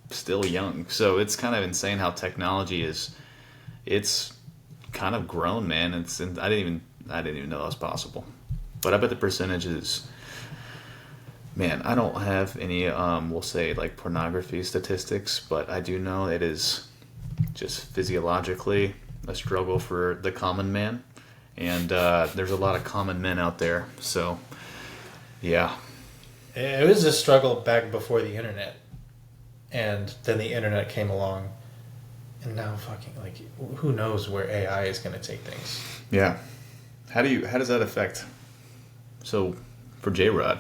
still young. So it's kind of insane how technology it's kind of grown, man. I didn't even know that was possible. But I bet the percentage is, man, I don't have any, we'll say, like, pornography statistics, but I do know it is just physiologically a struggle for the common man. And there's a lot of common men out there. So, yeah. It was a struggle back before the internet. And then the internet came along. And now fucking, like, who knows where AI is going to take things. Yeah. How does that affect? So, for J-Rod,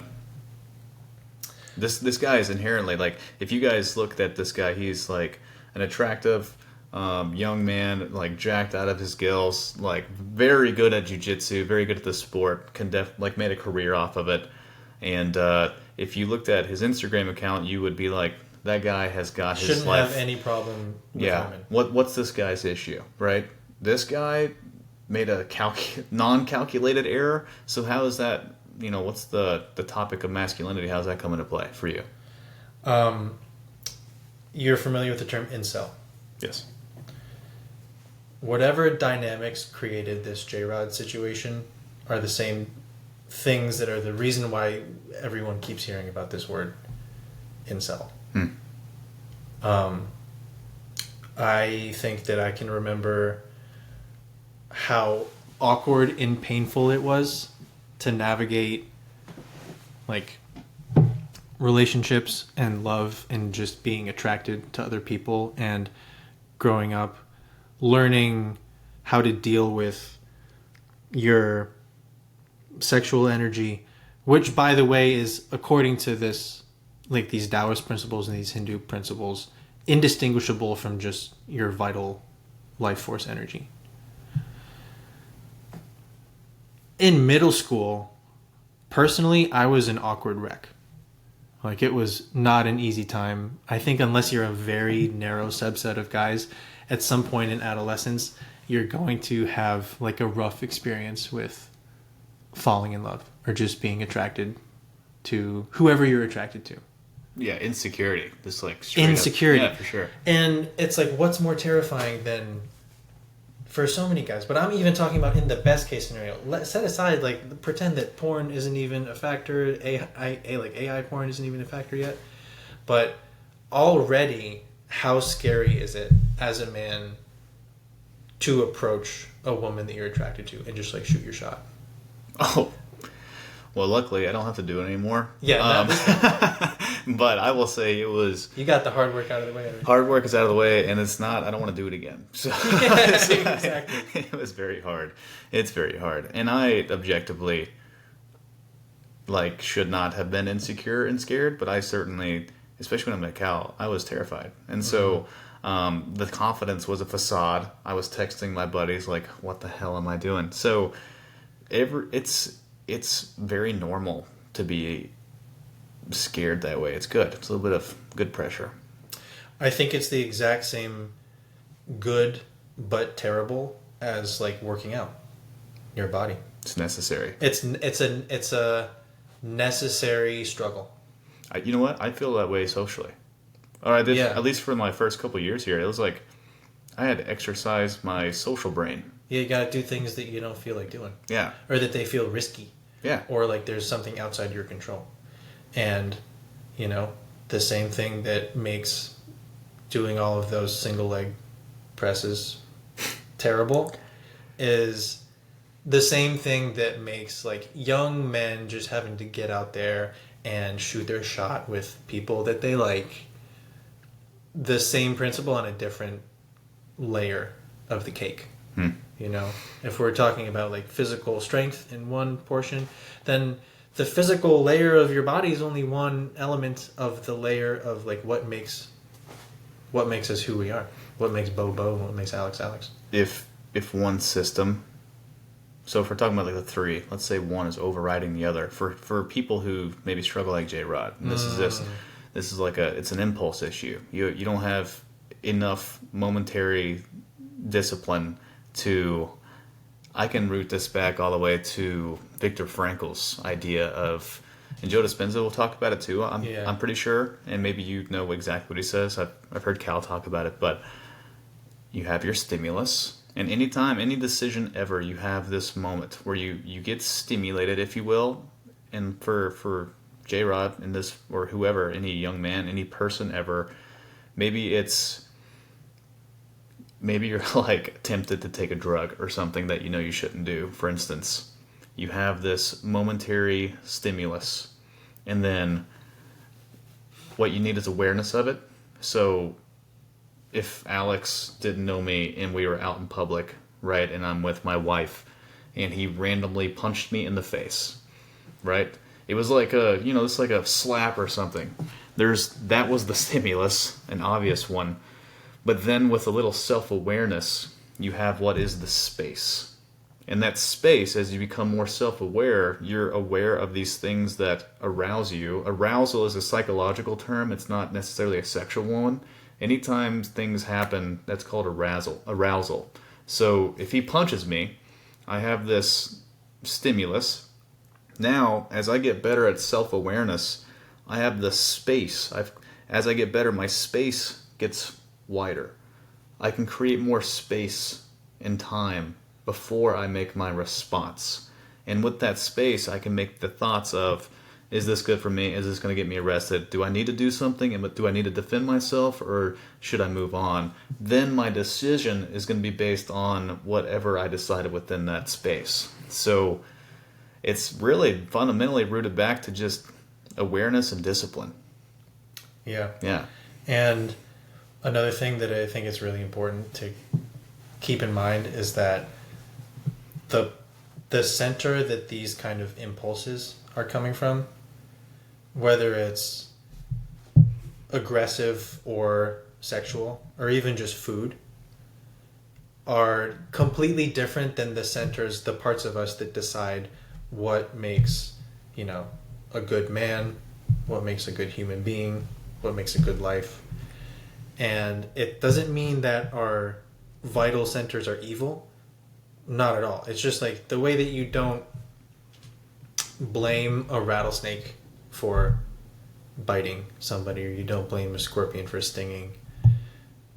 this guy is inherently, like, if you guys looked at this guy, he's like an attractive young man, like jacked out of his gills, like very good at jiu-jitsu, very good at the sport, like made a career off of it. And if you looked at his Instagram account, you would be like, that guy has got his life. Shouldn't have any problem with women. What's this guy's issue, right? This guy made a non-calculated error. So how is that, what's the topic of masculinity? How does that come into play for you? You're familiar with the term incel? Yes. Whatever dynamics created this J-Rod situation are the same things that are the reason why everyone keeps hearing about this word, incel. I think that I can remember how awkward and painful it was to navigate, like, relationships and love and just being attracted to other people, and growing up learning how to deal with your sexual energy, which, by the way, is, according to this, like, these Taoist principles and these Hindu principles, indistinguishable from just your vital life force energy. In middle school, personally, I was an awkward wreck. Like, it was not an easy time. I think unless you're a very narrow subset of guys, at some point in adolescence, you're going to have, like, a rough experience with falling in love or just being attracted to whoever you're attracted to. Yeah, insecurity. Just, like, insecurity. Up. Yeah, for sure. And it's like, what's more terrifying than, for so many guys, but I'm even talking about in the best case scenario. Set aside, like, pretend that porn isn't even a factor. AI porn isn't even a factor yet. But already, how scary is it as a man to approach a woman that you're attracted to and just, like, shoot your shot? Oh, well, luckily I don't have to do it anymore. Yeah, but I will say it was. You got the hard work out of the way. Hard work is out of the way, and it's not. I don't want to do it again. So yeah, exactly. It was very hard. It's very hard, and I objectively, like, should not have been insecure and scared, but I certainly, especially when I'm at Cal, I was terrified, and so. The confidence was a facade. I was texting my buddies like, "What the hell am I doing?" So, it's very normal to be scared that way. It's good. It's a little bit of good pressure. I think it's the exact same good but terrible as, like, working out your body. It's necessary. It's a necessary struggle. You know what? I feel that way socially. Or I did, Yeah. at least for my first couple years here. It was like I had to exercise my social brain. Yeah, you got to do things that you don't feel like doing. Yeah. Or that they feel risky. Yeah. Or like there's something outside your control. And, the same thing that makes doing all of those single leg presses terrible is the same thing that makes, like, young men just having to get out there and shoot their shot with people that they like. The same principle on a different layer of the cake. If we're talking about, like, physical strength in one portion, then the physical layer of your body is only one element of the layer of, like, what makes us who we are, what makes Bo and what makes Alex Alex. If one system, so if we're talking about, like, the three, let's say one is overriding the other. For people who maybe struggle like J-Rod, and this is like it's an impulse issue. You don't have enough momentary discipline to. I can root this back all the way to Viktor Frankl's idea of And Joe Dispenza will talk about it too. Yeah. I'm pretty sure, and maybe you know exactly what he says. I've heard Cal talk about it, but you have your stimulus, and anytime, any decision ever, you have this moment where you get stimulated, if you will. And for J-Rod and this, or whoever, any young man, any person ever, maybe you're like tempted to take a drug or something that you know you shouldn't do. For instance, you have this momentary stimulus, and then what you need is awareness of it. So if Alex didn't know me and we were out in public, right, and I'm with my wife, and he randomly punched me in the face, right? It was like it's like a slap or something. That was the stimulus, an obvious one. But then with a little self-awareness, you have what is the space. And that space, as you become more self-aware, you're aware of these things that arouse you. Arousal is a psychological term. It's not necessarily a sexual one. Anytime things happen, that's called arousal. So if he punches me, I have this stimulus. Now, as I get better at self-awareness, I have the space. As I get better, my space gets wider. I can create more space and time before I make my response. And with that space, I can make the thoughts of, is this good for me? Is this going to get me arrested? Do I need to do something? And do I need to defend myself, or should I move on? Then my decision is going to be based on whatever I decided within that space. So it's really fundamentally rooted back to just awareness and discipline. Yeah. Yeah. And another thing that I think is really important to keep in mind is that the center that these kind of impulses are coming from, whether it's aggressive or sexual or even just food, are completely different than the centers, the parts of us that decide what makes, a good man, what makes a good human being, what makes a good life. And it doesn't mean that our vital centers are evil. Not at all. It's just like the way that you don't blame a rattlesnake for biting somebody, or you don't blame a scorpion for stinging.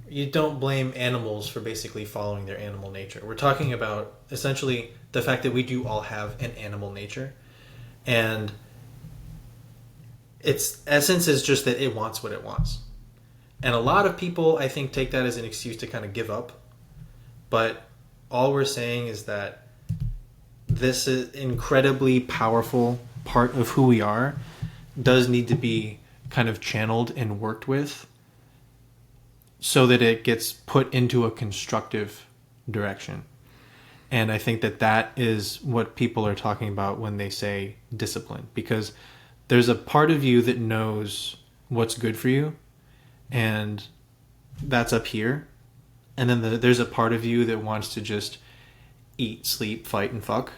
You don't blame animals for basically following their animal nature. We're talking about essentially the fact that we do all have an animal nature. And its essence is just that it wants what it wants. And a lot of people, I think, take that as an excuse to kind of give up. But all we're saying is that this is incredibly powerful part of who we are does need to be kind of channeled and worked with so that it gets put into a constructive direction. And I think that is what people are talking about when they say discipline, because there's a part of you that knows what's good for you, and that's up here. And then there's a part of you that wants to just eat, sleep, fight, and fuck,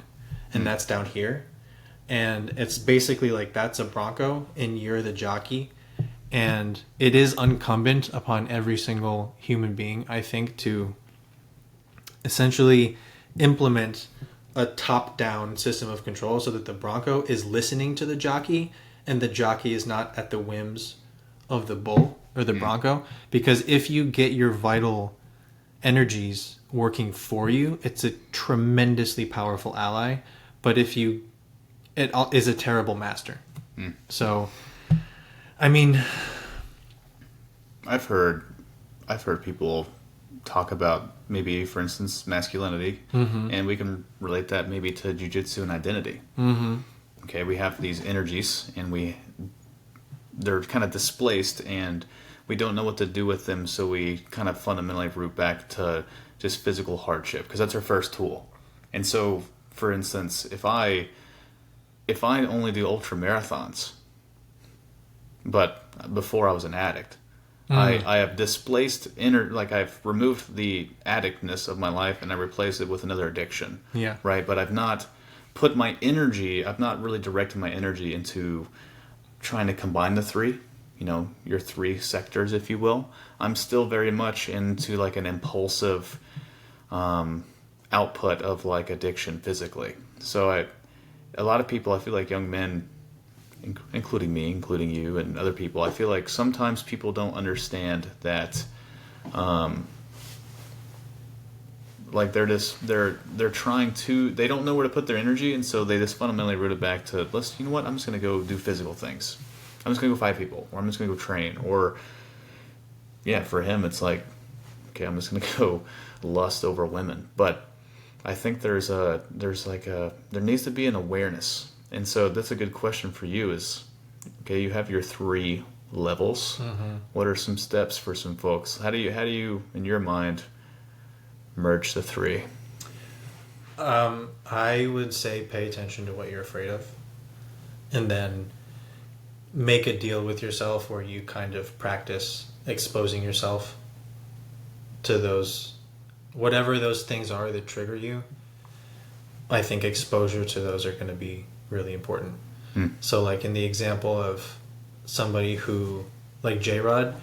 and that's down here. And it's basically like that's a bronco and you're the jockey. And it is incumbent upon every single human being, I think, to essentially implement a top-down system of control so that the bronco is listening to the jockey and the jockey is not at the whims of the bull or the bronco. Because if you get your vital energies working for you, it's a tremendously powerful ally. But it is a terrible master. So, I mean, I've heard people talk about maybe, for instance, masculinity, and we can relate that maybe to jiu-jitsu and identity. Okay, we have these energies, and they're kind of displaced, and we don't know what to do with them, so we kind of fundamentally root back to just physical hardship, because that's our first tool. And so, for instance, if I only do ultra marathons, but before I was an addict, I have displaced I've removed the addictness of my life and I replaced it with another addiction. Yeah. Right. But I've not put my energy, I've not really directed my energy into trying to combine the three, your three sectors, if you will. I'm still very much into like an impulsive output of like addiction physically. So a lot of people, I feel like young men including me, including you, and other people, I feel like sometimes people don't understand that, like they're trying to, they don't know where to put their energy, and so they just fundamentally root it back to, you know what, I'm just going to go do physical things. I'm just going to go fight people, or I'm just going to go train, or yeah, for him it's like, okay, I'm just going to go lust over women. But I think there needs to be an awareness. And so that's a good question for you is, okay, you have your 3 levels. Mm-hmm. What are some steps for some folks? How do you in your mind merge the 3? I would say pay attention to what you're afraid of, and then make a deal with yourself where you kind of practice exposing yourself to those, whatever those things are that trigger you. I think exposure to those are going to be really important. So like in the example of somebody who, like J-Rod,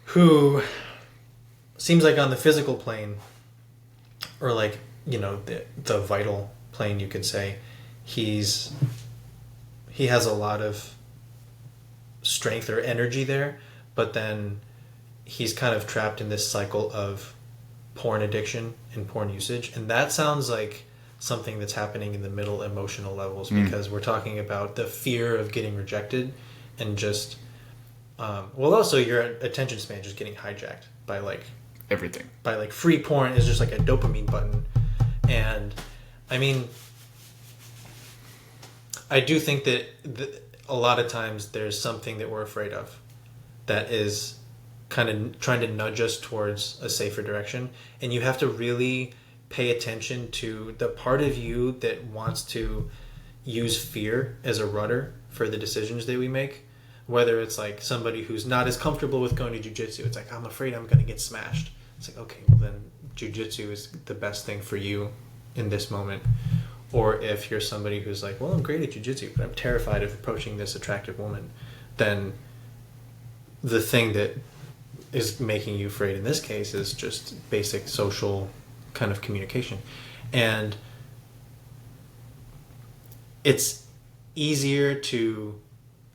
who seems like on the physical plane, or like, you know, the vital plane, you could say, he has a lot of strength or energy there, but then he's kind of trapped in this cycle of porn addiction and porn usage. And that sounds like something that's happening in the middle emotional levels, because we're talking about the fear of getting rejected and just, well, also your attention span just getting hijacked by like everything. By like free porn is just like a dopamine button. And I mean, I do think that a lot of times there's something that we're afraid of that is kind of trying to nudge us towards a safer direction. And you have to really pay attention to the part of you that wants to use fear as a rudder for the decisions that we make. Whether it's like somebody who's not as comfortable with going to jiu-jitsu, it's like, I'm afraid I'm going to get smashed. It's like, okay, well then jiu-jitsu is the best thing for you in this moment. Or if you're somebody who's like, well, I'm great at jiu-jitsu, but I'm terrified of approaching this attractive woman, then the thing that is making you afraid in this case is just basic social kind of communication. And it's easier to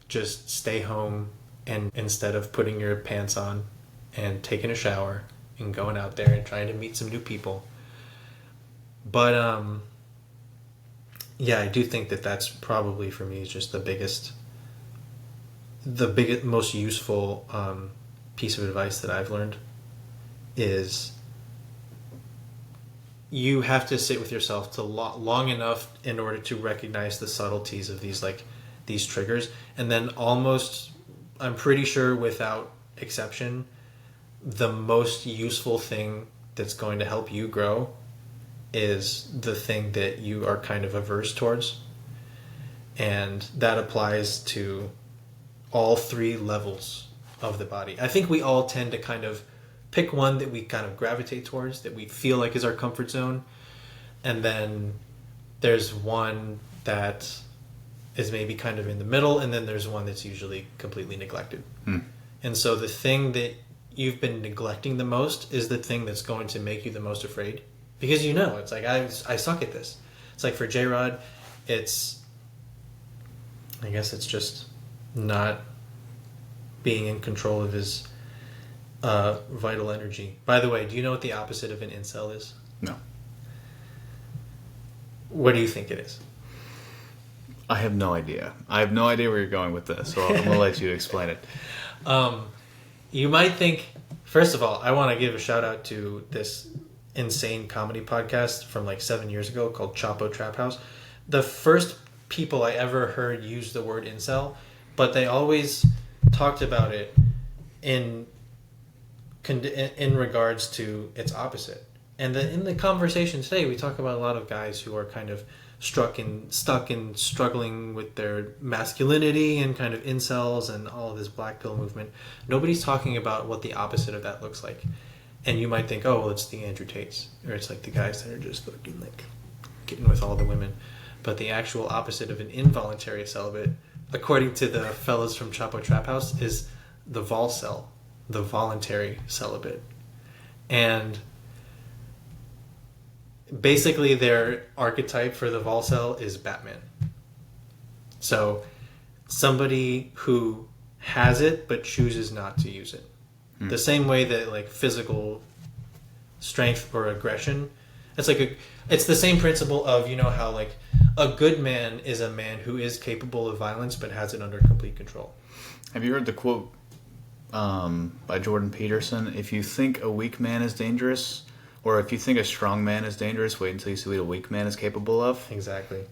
just stay home and instead of putting your pants on and taking a shower and going out there and trying to meet some new people. But yeah, I do think that that's probably for me just the biggest, most useful piece of advice that I've learned is you have to sit with yourself to long enough in order to recognize the subtleties of these triggers, and then almost, I'm pretty sure without exception, the most useful thing that's going to help you grow is the thing that you are kind of averse towards. And that applies to all 3 levels of the body. I think we all tend to kind of pick one that we kind of gravitate towards, that we feel like is our comfort zone. And then there's one that is maybe kind of in the middle, and then there's one that's usually completely neglected. And so the thing that you've been neglecting the most is the thing that's going to make you the most afraid. Because you know, it's like, I suck at this. It's like for J-Rod, I guess it's just not being in control of his vital energy. By the way, do you know what the opposite of an incel is? No. What do you think it is? I have no idea. I have no idea where you're going with this, so I'm going to let you explain it. You might think, first of all, I want to give a shout out to this insane comedy podcast from like 7 years ago called Chapo Trap House. The first people I ever heard use the word incel, but they always talked about it in regards to its opposite. And then in the conversation today, we talk about a lot of guys who are kind of stuck and struggling with their masculinity and kind of incels and all of this black pill movement. Nobody's talking about what the opposite of that looks like. And you might think, oh, well, it's the Andrew Tates, or it's like the guys that are just fucking like getting with all the women. But the actual opposite of an involuntary celibate, according to the fellas from Chapo Trap House, is the volcel, the voluntary celibate. And basically their archetype for the volcel is Batman. So somebody who has it but chooses not to use it. The same way that like physical strength or aggression, it's the same principle of, you know, how like a good man is a man who is capable of violence but has it under complete control. Have you heard the quote by Jordan Peterson? If you think a weak man is dangerous, or if you think a strong man is dangerous, wait until you see what a weak man is capable of. Exactly.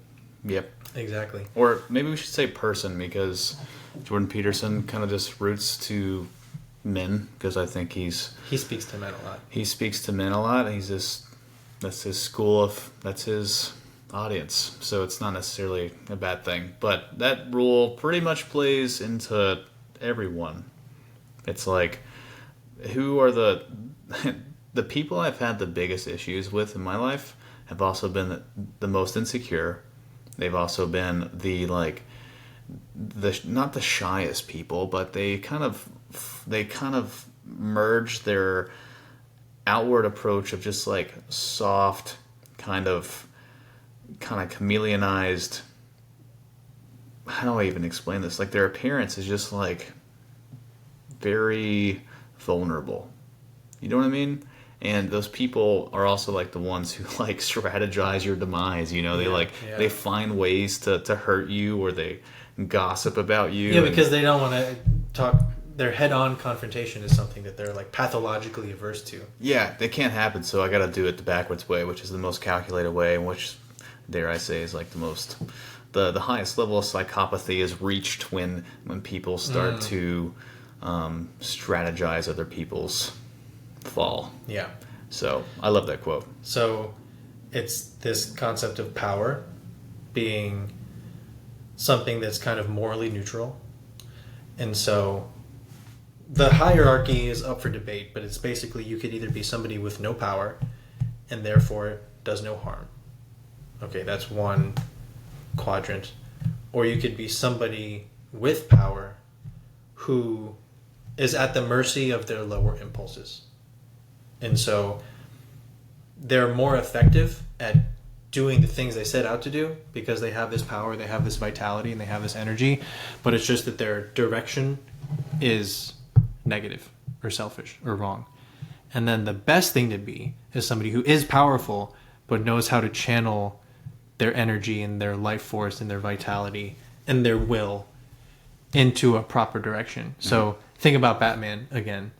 Yep. Exactly. Or maybe we should say person, because Jordan Peterson kind of just roots to men, because I think he speaks to men a lot. He speaks to men a lot. That's his school that's his audience. So it's not necessarily a bad thing. But that rule pretty much plays into everyone. It's like, who are the people I've had the biggest issues with in my life have also been the most insecure. They've also been not the shyest people, but they kind of merge their outward approach of just like soft, kind of chameleonized. How do I even explain this? Like, their appearance is just like very vulnerable. You know what I mean? And those people are also like the ones who like strategize your demise. You know, they find ways to hurt you, or they gossip about you. Yeah, because they don't want to talk. Their head-on confrontation is something that they're like pathologically averse to. Yeah, they can't happen. So I got to do it the backwards way, which is the most calculated way, and which, dare I say, is like the highest level of psychopathy is reached when people start to strategize other people's fall. Yeah. So I love that quote. So it's this concept of power being something that's kind of morally neutral. And so the hierarchy is up for debate, but it's basically you could either be somebody with no power and therefore does no harm. Okay, that's one quadrant. Or you could be somebody with power who is at the mercy of their lower impulses. And so they're more effective at doing the things they set out to do because they have this power, they have this vitality, and they have this energy. But it's just that their direction is negative or selfish or wrong. And then the best thing to be is somebody who is powerful but knows how to channel their energy and their life force and their vitality and their will into a proper direction. So think about Batman again.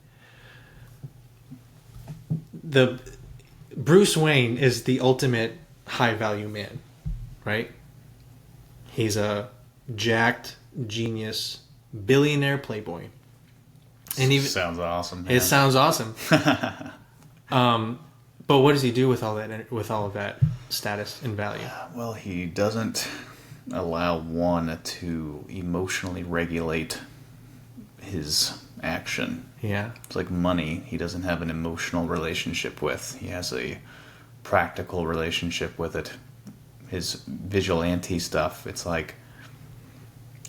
The Bruce Wayne is the ultimate high value man, right? He's a jacked genius billionaire playboy. And even sounds awesome. Man. It sounds awesome. But what does he do with all of that status and value? Well, he doesn't allow one to emotionally regulate his action. Yeah. It's like money. He doesn't have an emotional relationship with. He has a practical relationship with it. His vigilante stuff, it's like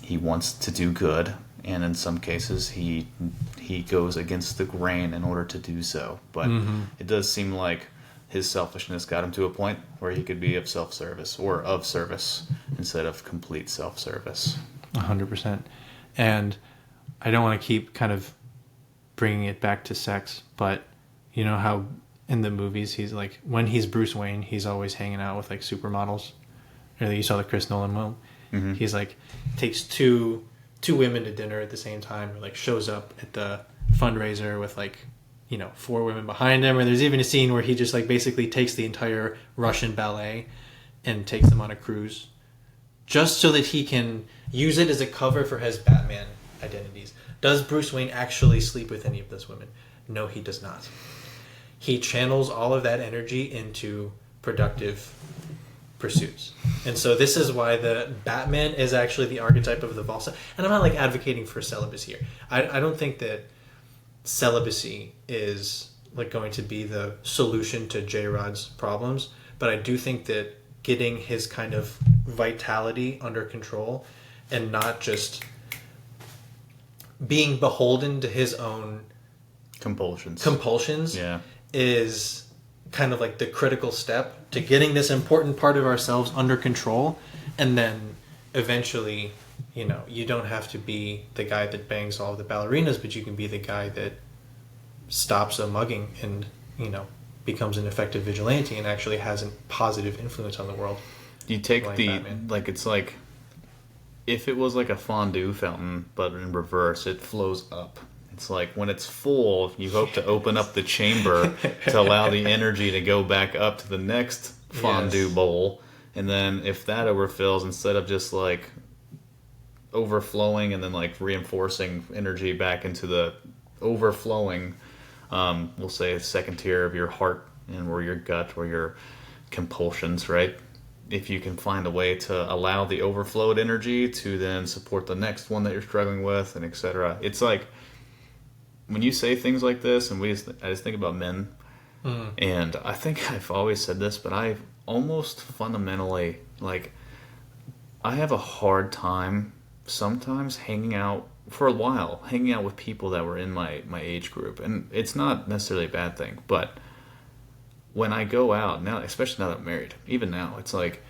he wants to do good, and in some cases he goes against the grain in order to do so. But it does seem like his selfishness got him to a point where he could be of self-service, or of service instead of complete self-service. 100%. And I don't want to keep kind of bringing it back to sex, but you know how in the movies he's like, when he's Bruce Wayne, he's always hanging out with like supermodels. Or you saw the Chris Nolan one. Mm-hmm. He's like takes two women to dinner at the same time, or like shows up at the fundraiser with like, you know, 4 women behind him. Or there's even a scene where he just like basically takes the entire Russian ballet and takes them on a cruise just so that he can use it as a cover for his Batman identities. Does Bruce Wayne actually sleep with any of those women? No, he does not. He channels all of that energy into productive pursuits. And so this is why the Batman is actually the archetype of the Valsa. And I'm not like advocating for celibacy here. I don't think that celibacy is like going to be the solution to J-Rod's problems, but I do think that getting his kind of vitality under control and not just being beholden to his own compulsions is kind of like the critical step to getting this important part of ourselves under control, and then eventually you don't have to be the guy that bangs all of the ballerinas, but you can be the guy that stops a mugging and, becomes an effective vigilante and actually has a positive influence on the world. You take Like the, Batman. like, it's like, if it was like a fondue fountain, but in reverse, it flows up. It's like when it's full, you hope to open up the chamber to allow the energy to go back up to the next fondue Yes. bowl. And then if that overfills, instead of just like overflowing and then like reinforcing energy back into the overflowing, we'll say second tier of your heart and or your gut or your compulsions, right? If you can find a way to allow the overflowed energy to then support the next one that you're struggling with, and etc. It's like when you say things like this, and I just think about men, and I think I've always said this, but I almost fundamentally, like, I have a hard time sometimes hanging out with people that were in my age group, and it's not necessarily a bad thing, but when I go out now, especially now that I'm married, even now, it's like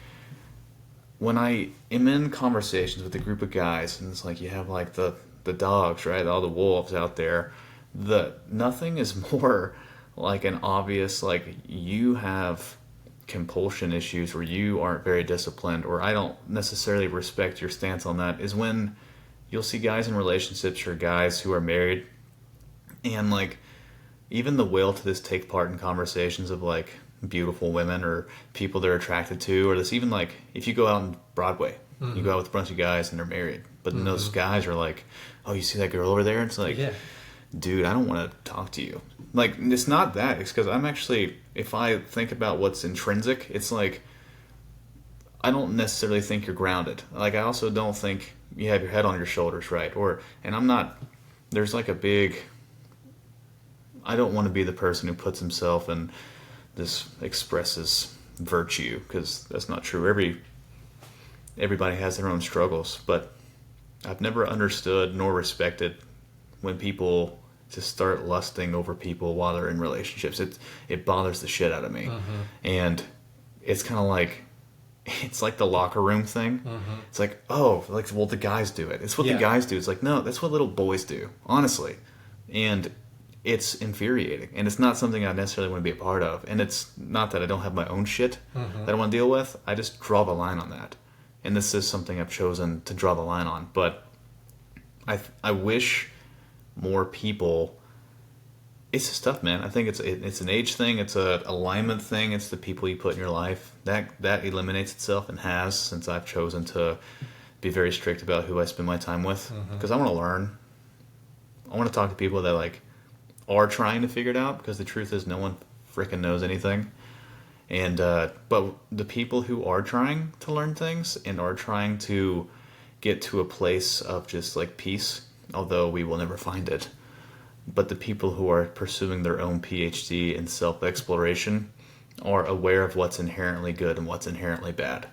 when I am in conversations with a group of guys, and it's like you have like the dogs, right, all the wolves out there. Nothing is more like an obvious, like, you have compulsion issues or you aren't very disciplined or I don't necessarily respect your stance on that, is when you'll see guys in relationships or guys who are married, and like even the will to this take part in conversations of like beautiful women or people they're attracted to, or this even like if you go out on Broadway, you go out with a bunch of guys and they're married, but then those guys are like, oh, you see that girl over there? And it's like, Yeah. dude, I don't want to talk to you. Like, it's not that. It's because I'm actually, if I think about what's intrinsic, it's like, I don't necessarily think you're grounded. Like, I also don't think you have your head on your shoulders, right? And I'm not, there's like a big, I don't want to be the person who puts himself and this expresses virtue, because that's not true. Everybody has their own struggles, but I've never understood nor respected when people just start lusting over people while they're in relationships. It bothers the shit out of me. And it's kind of like, it's like the locker room thing. It's like, oh, like, well, the guys do it. It's what the guys do. It's like, no, that's what little boys do, honestly. And it's infuriating. And it's not something I necessarily want to be a part of. And it's not that I don't have my own shit that I want to deal with. I just draw the line on that. And this is something I've chosen to draw the line on. But I wish more people, it's just tough, man. I think it's an age thing, it's a alignment thing, it's the people you put in your life that eliminates itself, and has, since I've chosen to be very strict about who I spend my time with, because I want to learn. I want to talk to people that like are trying to figure it out, because the truth is no one freaking knows anything. And but the people who are trying to learn things and are trying to get to a place of just like peace, although we will never find it, but the people who are pursuing their own PhD in self-exploration are aware of what's inherently good and what's inherently bad.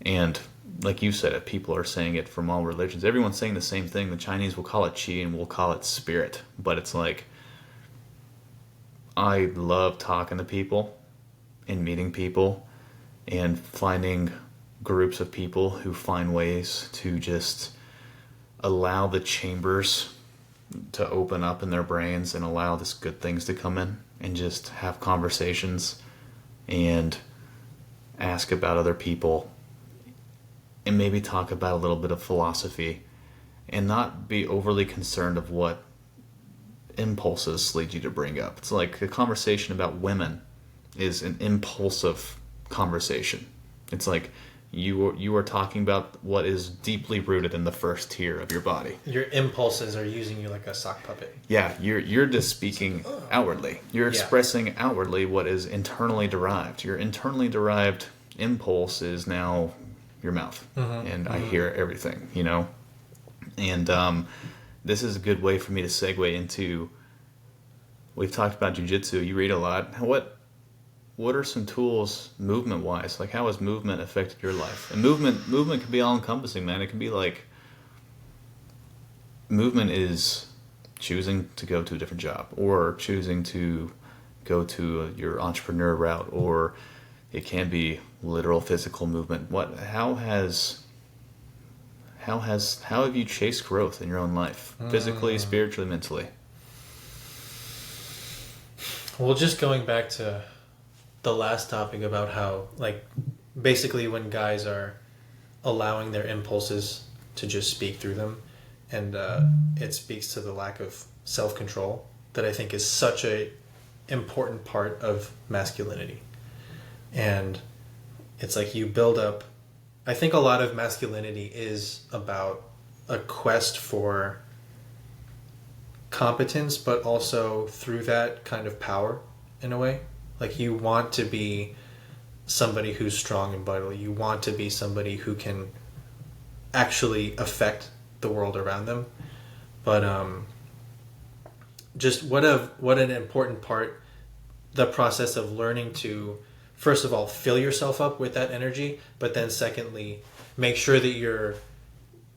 And like you said, people are saying it from all religions. Everyone's saying the same thing. The Chinese will call it qi and we'll call it spirit. But it's like, I love talking to people and meeting people and finding groups of people who find ways to just allow the chambers to open up in their brains and allow this good things to come in, and just have conversations and ask about other people and maybe talk about a little bit of philosophy, and not be overly concerned of what impulses lead you to bring up. It's like a conversation about women is an impulsive conversation. It's like you are talking about what is deeply rooted in the first tier of your body. Your impulses are using you like a sock puppet. Yeah, you're just speaking outwardly. You're expressing outwardly what is internally derived. Your internally derived impulse is now your mouth, and I hear everything, And this is a good way for me to segue into. We've talked about jiu-jitsu. You read a lot. What are some tools, movement-wise? Like, how has movement affected your life? And movement can be all-encompassing, man. It can be like, movement is choosing to go to a different job, or choosing to go to your entrepreneur route, or it can be literal physical movement. How how have you chased growth in your own life, physically, spiritually, mentally? Well, just going back to the last topic about how, like, basically when guys are allowing their impulses to just speak through them, and it speaks to the lack of self-control that I think is such a important part of masculinity. And it's like you build up, I think a lot of masculinity is about a quest for competence, but also through that kind of power in a way. Like you want to be somebody who's strong and vital. You want to be somebody who can actually affect the world around them. But just what an important part, the process of learning to, first of all, fill yourself up with that energy, but then secondly, make sure that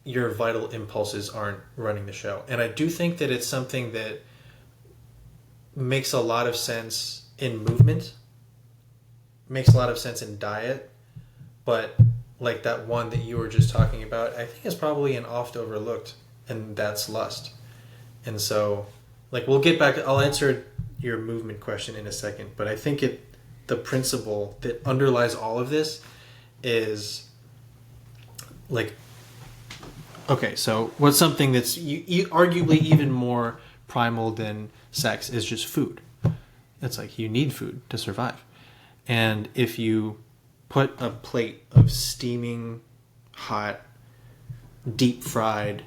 your vital impulses aren't running the show. And I do think that it's something that makes a lot of sense in movement, makes a lot of sense in diet, but like that one that you were just talking about, I think is probably an oft overlooked, and that's lust. And so, like, we'll get back, I'll answer your movement question in a second, but I think the principle that underlies all of this is like, okay, so what's something that's arguably even more primal than sex is just food. It's like you need food to survive. And if you put a plate of steaming, hot, deep fried,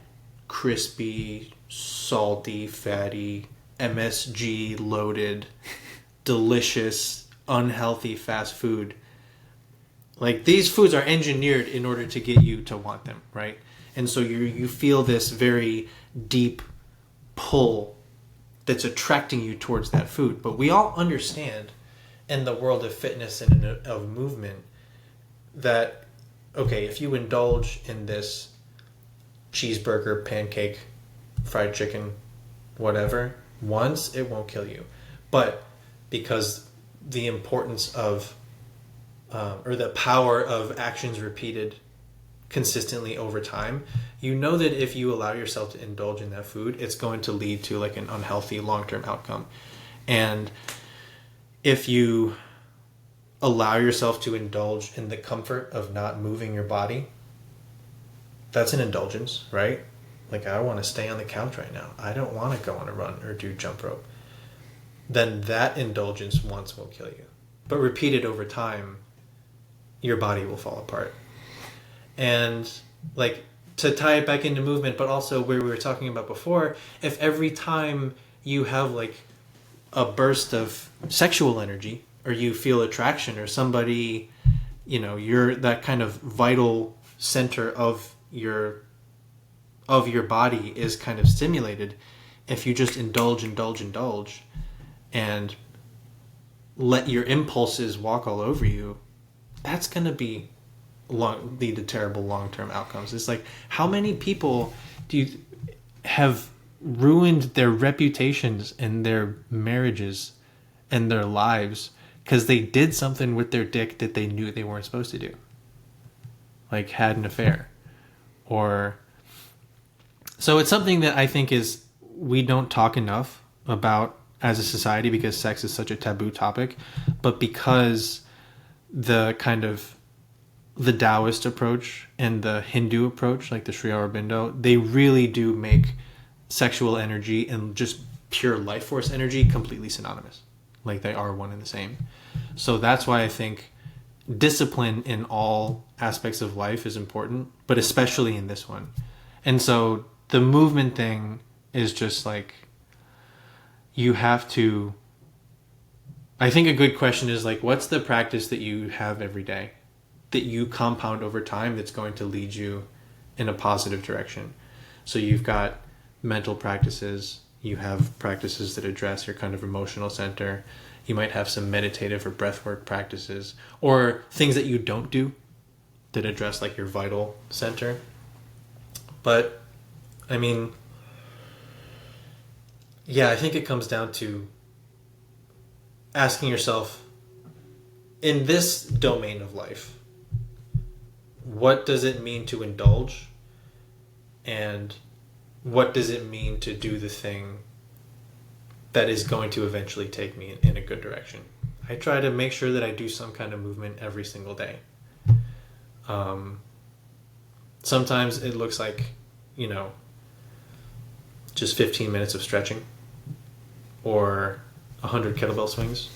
crispy, salty, fatty, MSG loaded, delicious, unhealthy fast food, like these foods are engineered in order to get you to want them, right? And so you feel this very deep pull that's attracting you towards that food. But we all understand in the world of fitness and of movement that, okay, if you indulge in this cheeseburger, pancake, fried chicken, whatever, once, it won't kill you. But because the importance of, or the power of actions repeated consistently over time, you know that if you allow yourself to indulge in that food, it's going to lead to like an unhealthy long-term outcome. And if you allow yourself to indulge in the comfort of not moving your body, that's an indulgence, right? Like, I want to stay on the couch right now. I don't want to go on a run or do jump rope. Then that indulgence once will kill you. But repeated over time, your body will fall apart. And like, to tie it back into movement, but also where we were talking about before, if every time you have like a burst of sexual energy, or you feel attraction, or somebody, you know, you're that kind of vital center of your body is kind of stimulated, if you just indulge and let your impulses walk all over you, that's going to lead to terrible long-term outcomes. It's like, how many people do you have ruined their reputations and their marriages and their lives because they did something with their dick that they knew they weren't supposed to do? Like, had an affair. Or, so it's something that I think is, we don't talk enough about as a society because sex is such a taboo topic, but because the kind of the Taoist approach and the Hindu approach, like the Sri Aurobindo, they really do make sexual energy and just pure life force energy completely synonymous. Like, they are one and the same. So that's why I think discipline in all aspects of life is important, but especially in this one. And so the movement thing is just like, you have to, I think a good question is like, what's the practice that you have every day that you compound over time that's going to lead you in a positive direction? So you've got mental practices, you have practices that address your kind of emotional center, you might have some meditative or breathwork practices, or things that you don't do that address like your vital center. But I mean, yeah, I think it comes down to asking yourself, in this domain of life, what does it mean to indulge? and what does it mean to do the thing that is going to eventually take me in a good direction. I try to make sure that I do some kind of movement every single day. Sometimes it looks like, just 15 minutes of stretching, or 100 kettlebell swings,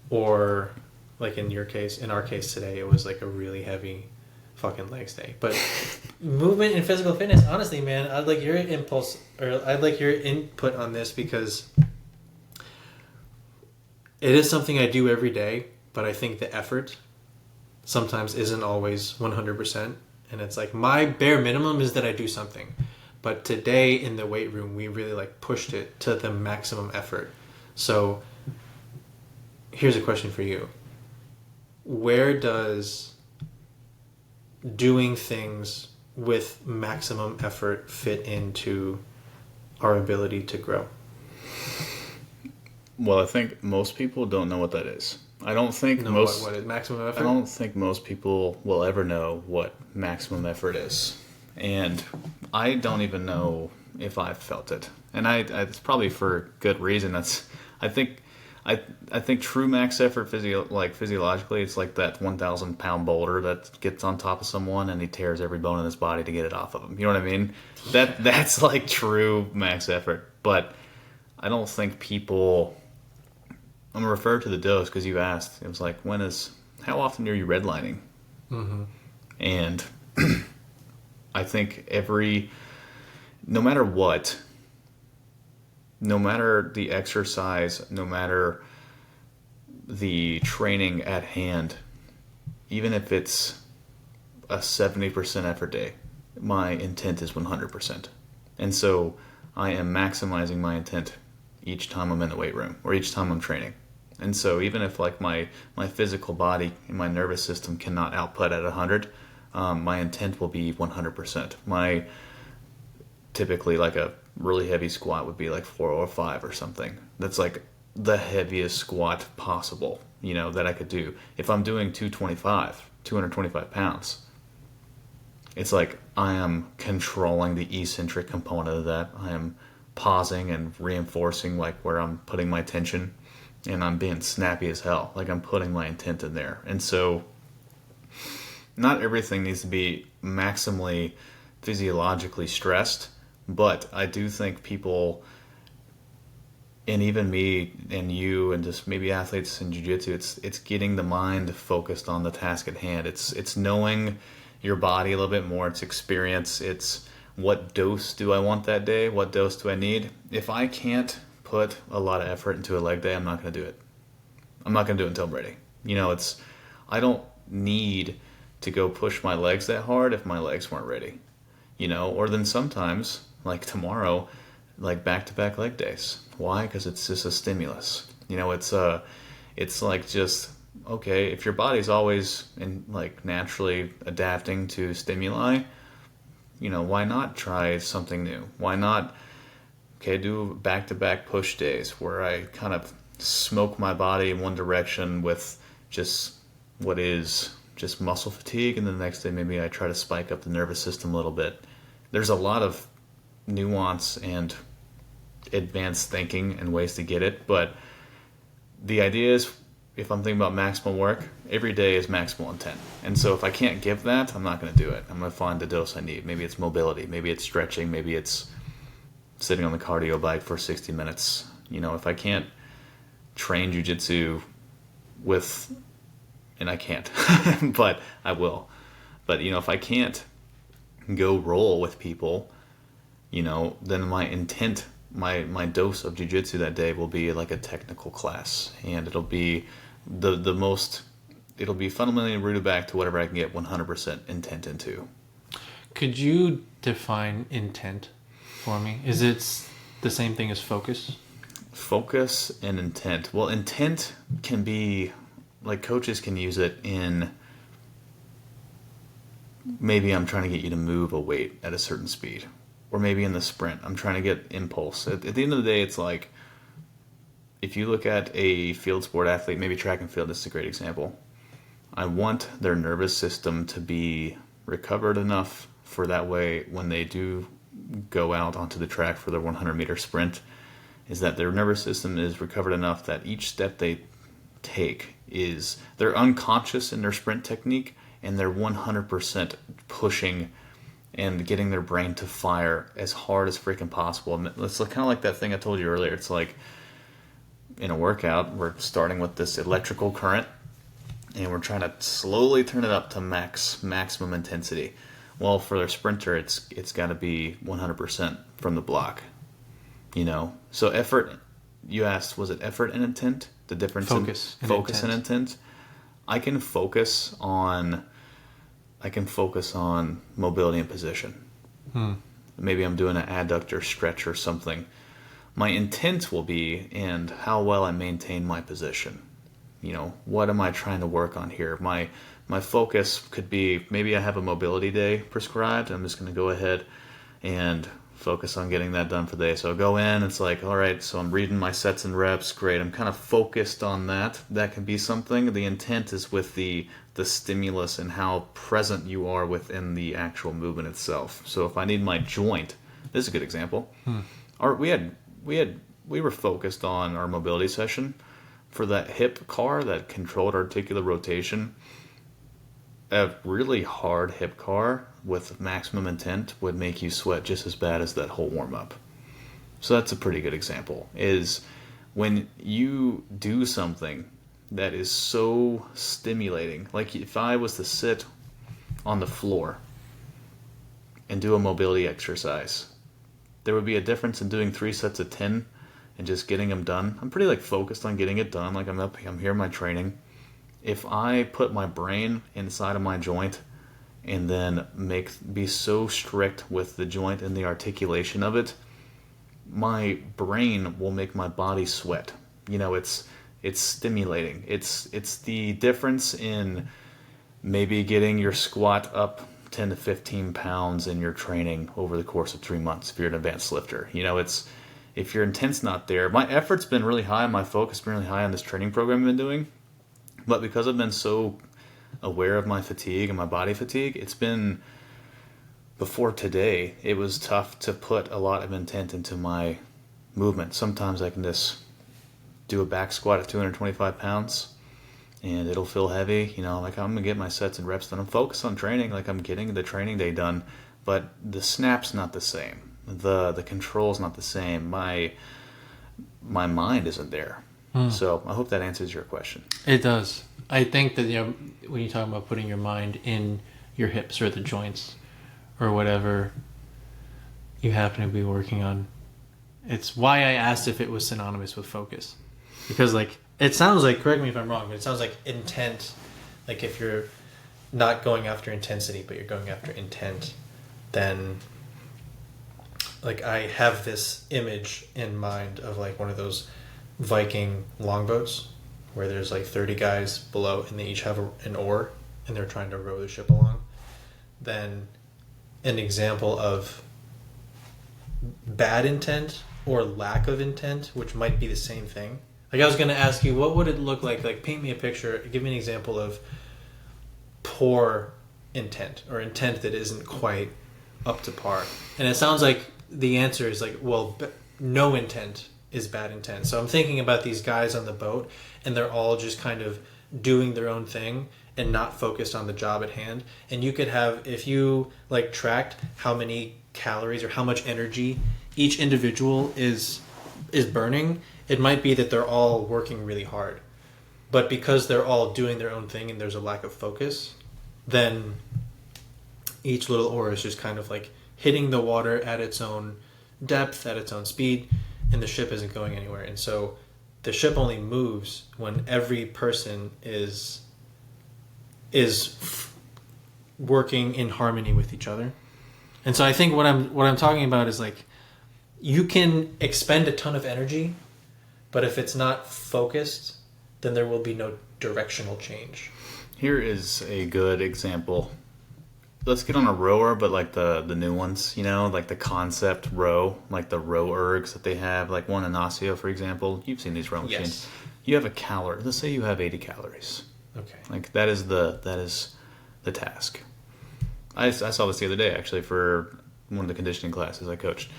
or like in our case today, it was like a really heavy fucking legs day. But movement and physical fitness, honestly, man, I'd like your input on this, because it is something I do every day, but I think the effort sometimes isn't always 100%. And it's like my bare minimum is that I do something. But today in the weight room, we really like pushed it to the maximum effort. So here's a question for you. Where does doing things with maximum effort fit into our ability to grow? Well, I think most people don't know what that is. I don't think what is maximum effort? I don't think most people will ever know what maximum effort is. And I don't even know if I've felt it. And it's probably for good reason. I think true max effort physiologically, it's like that 1,000 pound boulder that gets on top of someone and he tears every bone in his body to get it off of him. You know what I mean? That's like true max effort. But I don't think people. I'm gonna refer to the dose because you asked. It was like, how often are you redlining? Mm-hmm. And I think no matter what, no matter the exercise, no matter the training at hand, even if it's a 70% effort day, my intent is 100%. And so I am maximizing my intent each time I'm in the weight room or each time I'm training. And so even if like my physical body and my nervous system cannot output at 100, my intent will be 100%. Typically like a really heavy squat would be like 405 or something. That's like the heaviest squat possible, that I could do. If I'm doing 225 pounds, it's like I am controlling the eccentric component of that. I am pausing and reinforcing like where I'm putting my tension, and I'm being snappy as hell. Like I'm putting my intent in there. And so not everything needs to be maximally physiologically stressed, but I do think people, and even me and you and just maybe athletes in jiu-jitsu, it's getting the mind focused on the task at hand. It's knowing your body a little bit more. It's experience. It's what dose do I want that day? What dose do I need? If I can't put a lot of effort into a leg day, I'm not going to do it. I'm not going to do it until I'm ready. I don't need to go push my legs that hard if my legs weren't ready. Or then sometimes, like tomorrow, like back-to-back leg days. Why? Because it's just a stimulus. It's like just, okay, if your body's always naturally adapting to stimuli, why not try something new? Why not, do back-to-back push days where I kind of smoke my body in one direction with just what is just muscle fatigue, and then the next day maybe I try to spike up the nervous system a little bit. There's a lot of nuance and advanced thinking and ways to get it, but the idea is, if I'm thinking about maximal work, every day is maximal intent. And so if I can't give that, I'm not going to do it. I'm going to find the dose I need. Maybe it's mobility, maybe it's stretching, maybe it's sitting on the cardio bike for 60 minutes. If I can't train jiu-jitsu and I can't, but I will. But, if I can't go roll with people, then my intent, my dose of jiu-jitsu that day will be like a technical class, and it'll be it'll be fundamentally rooted back to whatever I can get 100% intent into. Could you define intent for me? Is it the same thing as focus? Focus and intent. Well, intent can be, like, coaches can use it in, maybe I'm trying to get you to move a weight at a certain speed. Or maybe in the sprint, I'm trying to get impulse. At the end of the day, it's like, if you look at a field sport athlete, maybe track and field, this is a great example. I want their nervous system to be recovered enough for that way when they do go out onto the track for their 100-meter sprint, is that their nervous system is recovered enough that each step they take is they're unconscious in their sprint technique, and they're 100% pushing and getting their brain to fire as hard as freaking possible. And it's kind of like that thing I told you earlier. It's like in a workout, we're starting with this electrical current, and we're trying to slowly turn it up to maximum intensity. Well, for a sprinter, it's got to be 100% from the block. So effort. You asked, was it effort and intent? The difference focus in focus and intent. I can focus on mobility and position. Maybe I'm doing an adductor stretch or something. My intent will be and how well I maintain my position. What am I trying to work on here? My focus could be, maybe I have a mobility day prescribed. I'm just going to go ahead and focus on getting that done for the day. So I go in, it's like, all right, so I'm reading my sets and reps. Great. I'm kind of focused on that. That can be something. The intent is with the stimulus and how present you are within the actual movement itself. So if I need my joint, this is a good example. We were focused on our mobility session for that hip car, that controlled articular rotation. A really hard hip car with maximum intent would make you sweat just as bad as that whole warm-up. So that's a pretty good example, is when you do something that is so stimulating. Like if I was to sit on the floor and do a mobility exercise, there would be a difference in doing 3 sets of 10 and just getting them done. I'm pretty focused on getting it done. Like I'm here in my training. If I put my brain inside of my joint and then be so strict with the joint and the articulation of it, my brain will make my body sweat. It's stimulating. It's the difference in maybe getting your squat up 10 to 15 pounds in your training over the course of 3 months if you're an advanced lifter. If your intent's not there. My effort's been really high, my focus has been really high on this training program I've been doing. But because I've been so aware of my fatigue and my body fatigue, it's been, before today, it was tough to put a lot of intent into my movement. Sometimes I can just do a back squat at 225 pounds and it'll feel heavy. I'm going to get my sets and reps done. I'm focused on training, I'm getting the training day done, but the snap's not the same. The control's not the same. My mind isn't there. So I hope that answers your question. It does. I think that when you talk about putting your mind in your hips or the joints or whatever you happen to be working on, it's why I asked if it was synonymous with focus. Because it sounds like, correct me if I'm wrong, but it sounds like intent, if you're not going after intensity but you're going after intent, then I have this image in mind of one of those Viking longboats where there's 30 guys below and they each have an oar and they're trying to row the ship along. Then an example of bad intent or lack of intent, which might be the same thing. I was going to ask you, what would it look like? Paint me a picture, give me an example of poor intent or intent that isn't quite up to par. And it sounds like the answer is no intent is bad intent. So I'm thinking about these guys on the boat and they're all just kind of doing their own thing and not focused on the job at hand. And you could have, if you tracked how many calories or how much energy each individual is burning, it might be that they're all working really hard. But because they're all doing their own thing and there's a lack of focus, then each little oar is just kind of hitting the water at its own depth, at its own speed, and the ship isn't going anywhere. And so the ship only moves when every person is working in harmony with each other. And so I think what I'm talking about is you can expend a ton of energy, but if it's not focused, then there will be no directional change. Here is a good example. Let's get on a rower, but the new ones, the concept row, the row ergs that they have, one in Osseo, for example. You've seen these row machines. You have a calorie. Let's say you have 80 calories. Okay. That is the task. I saw this the other day, actually, for one of the conditioning classes I coached.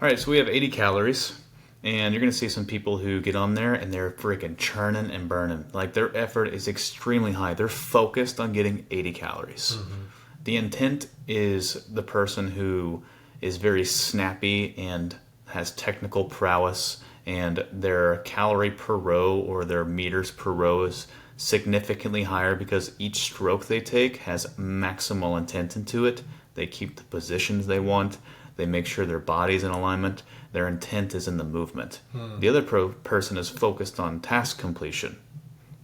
All right, so we have 80 calories, and you're going to see some people who get on there, and they're freaking churning and burning. Like, their effort is extremely high. They're focused on getting 80 calories. Mm-hmm. The intent is the person who is very snappy and has technical prowess, and their calorie per row or their meters per row is significantly higher because each stroke they take has maximal intent into it. They keep the positions they want. They make sure their body's in alignment. Their intent is in the movement. The other person is focused on task completion.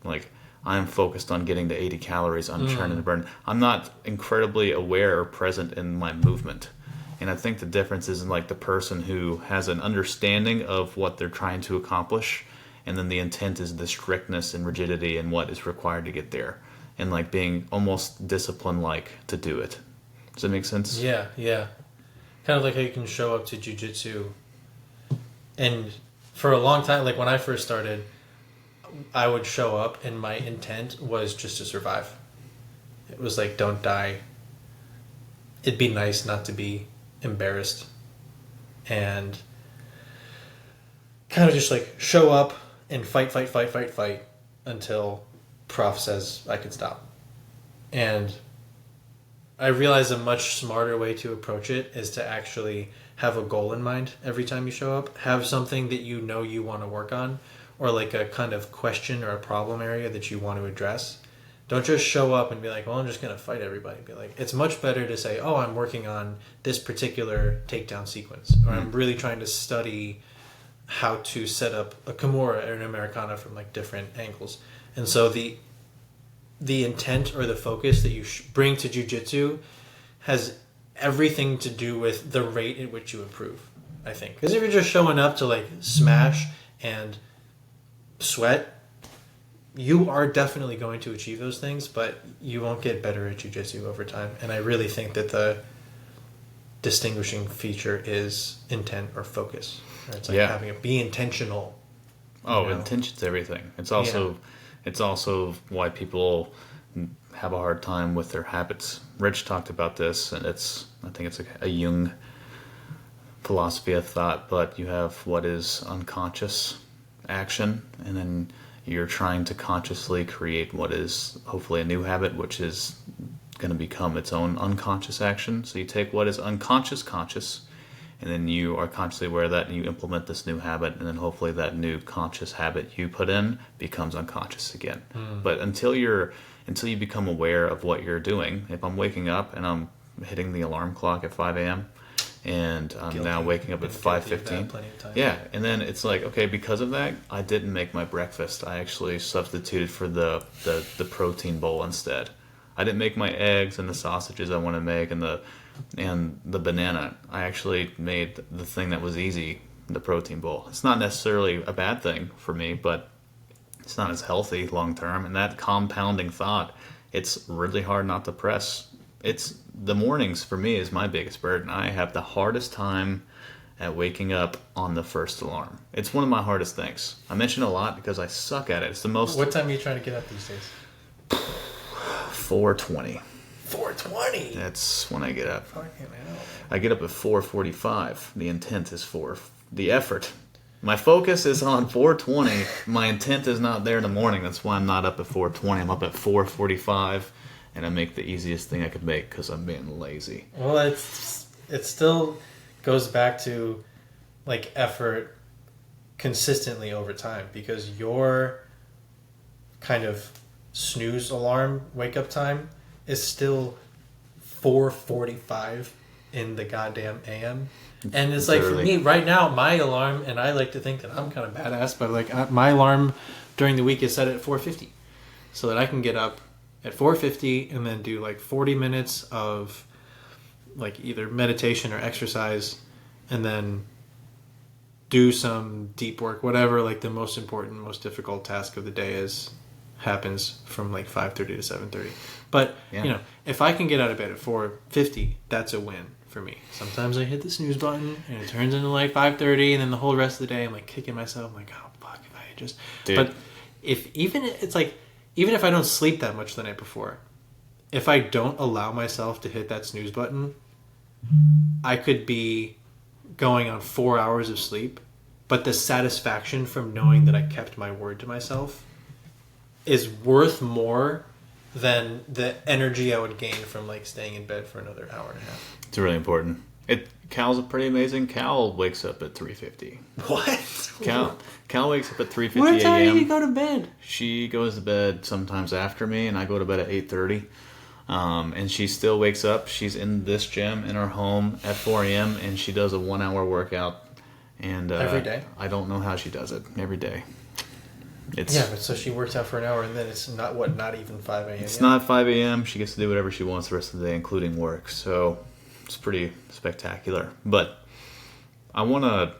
Like, I'm focused on getting to 80 calories. I'm churning and burning. I'm not incredibly aware or present in my movement. And I think the difference is in like the person who has an understanding of what they're trying to accomplish, and then the intent is the strictness and rigidity and what is required to get there, and like being almost discipline-like to do it. Does that make sense? Yeah. Kind of like how you can show up to jiu-jitsu, and for a long time, like when I first started, I would show up and my intent was just to survive. It was like, don't die. It'd be nice not to be embarrassed, and kind of just like show up and fight until prof says I could stop. And I realize a much smarter way to approach it is to actually have a goal in mind every time you show up. Have something that you know you want to work on, or like a kind of question or a problem area that you want to address. Don't just show up and be like, well, I'm just going to fight everybody. Be like, it's much better to say, oh, I'm working on this particular takedown sequence, or I'm really trying to study how to set up a Kimura or an Americana from like different angles. And so the intent or the focus that you bring to jiu-jitsu has everything to do with the rate at which you improve, I think. Because if you're just showing up to like smash and sweat, you are definitely going to achieve those things, but you won't get better at jiu-jitsu over time. And I really think that the distinguishing feature is intent or focus. Or it's like having it be intentional. Oh, intention's everything. It's also why people have a hard time with their habits. Rich talked about this, and I think it's a Jung philosophy of thought, but you have what is unconscious action, and then you're trying to consciously create what is hopefully a new habit, which is going to become its own unconscious action. So you take what is unconscious conscious, and then you are consciously aware of that, and you implement this new habit, and then hopefully that new conscious habit you put in becomes unconscious again. But until you become aware of what you're doing, if I'm waking up and I'm hitting the alarm clock at 5 a.m., and I'm now waking up at 5:15. Yeah, and then it's like, okay, because of that, I didn't make my breakfast. I actually substituted for the protein bowl instead. I didn't make my eggs and the sausages I want to make and the banana. I actually made the thing that was easy, the protein bowl. It's not necessarily a bad thing for me, but it's not as healthy long term. And that compounding thought, it's really hard not to press. It's the mornings for me is my biggest burden. I have the hardest time at waking up on the first alarm. It's one of my hardest things. I mention it a lot because I suck at it. It's the most. What time are you trying to get up these days? 4:20. 4:20. That's when I get up. Fucking hell. I get up at 4:45. The intent is the effort. My focus is on 4:20. My intent is not there in the morning. That's why I'm not up at 4:20. I'm up at 4:45. And I make the easiest thing I could make because I'm being lazy. Well, it still goes back to like effort consistently over time, because your kind of snooze alarm wake up time is still 4:45 in the goddamn AM. And it's like, for me right now, my alarm, and I like to think that I'm kind of badass, but like my alarm during the week is set at 4:50 so that I can get up at 4:50 and then do like 40 minutes of like either meditation or exercise, and then do some deep work, whatever like the most important, most difficult task of the day happens from like 5:30 to 7:30. But if I can get out of bed at 4:50, that's a win for me. Sometimes I hit the snooze button and it turns into like 5:30, and then the whole rest of the day I'm like kicking myself. I'm like, oh fuck, if I had just. Dude. But even if I don't sleep that much the night before, if I don't allow myself to hit that snooze button, I could be going on 4 hours of sleep, but the satisfaction from knowing that I kept my word to myself is worth more than the energy I would gain from like staying in bed for another hour and a half. It's really important. Cal's pretty amazing. Cal wakes up at 3:50. What? Cal wakes up at 3:50 What time a.m. do you go to bed? She goes to bed sometimes after me, and I go to bed at 8:30. And she still wakes up. She's in this gym in her home at 4 a.m. and she does a 1 hour workout. And every day? I don't know how she does it. Every day. But so she works out for an hour and then it's not even 5 a.m. It's not 5 a.m. She gets to do whatever she wants the rest of the day, including work. So it's pretty spectacular. But I wanna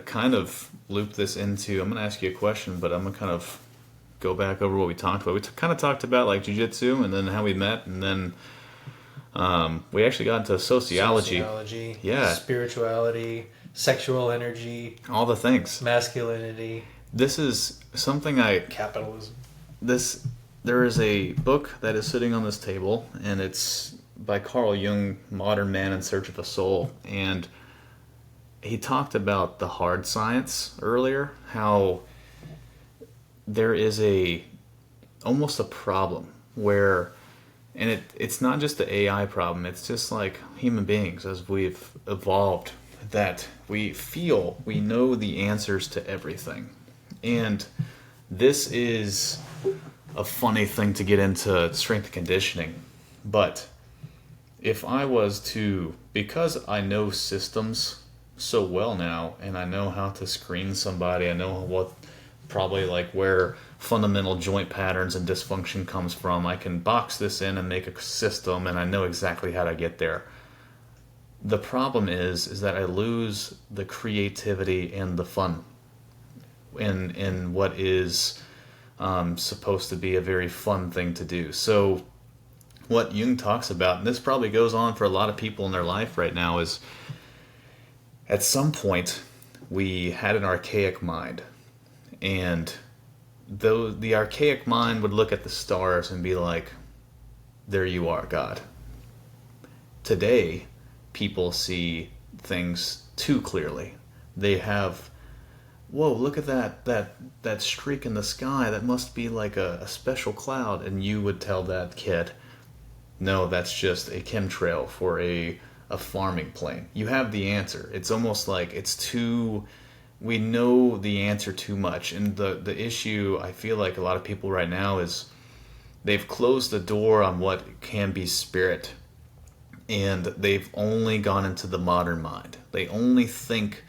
kind of loop this into. I'm gonna ask you a question, but I'm gonna kind of go back over what we talked about. We kind of talked about like jiu-jitsu and then how we met, and then we actually got into sociology, spirituality, sexual energy, all the things, masculinity. This is something capitalism. There is a book that is sitting on this table, and it's by Carl Jung, Modern Man in Search of a Soul, and he talked about the hard science earlier, how there is almost a problem where, and it's not just the AI problem, it's just like human beings as we've evolved, that we feel we know the answers to everything. And this is a funny thing to get into strength and conditioning, but if I was to, because I know systems so well now, and I know how to screen somebody, I know what probably like where fundamental joint patterns and dysfunction comes from, I can box this in and make a system, and I know exactly how to get there. The problem is that I lose the creativity and the fun in what is supposed to be a very fun thing to do. So what Jung talks about, and this probably goes on for a lot of people in their life right now, is at some point we had an archaic mind, and though the archaic mind would look at the stars and be like, there you are, God. Today people see things too clearly. They have, whoa, look at that streak in the sky, that must be like a special cloud, and you would tell that kid, no, that's just a chemtrail for a farming plane. You have the answer. It's almost like we know the answer too much. And the issue, I feel like a lot of people right now, is they've closed the door on what can be spirit, and they've only gone into the modern mind. They only think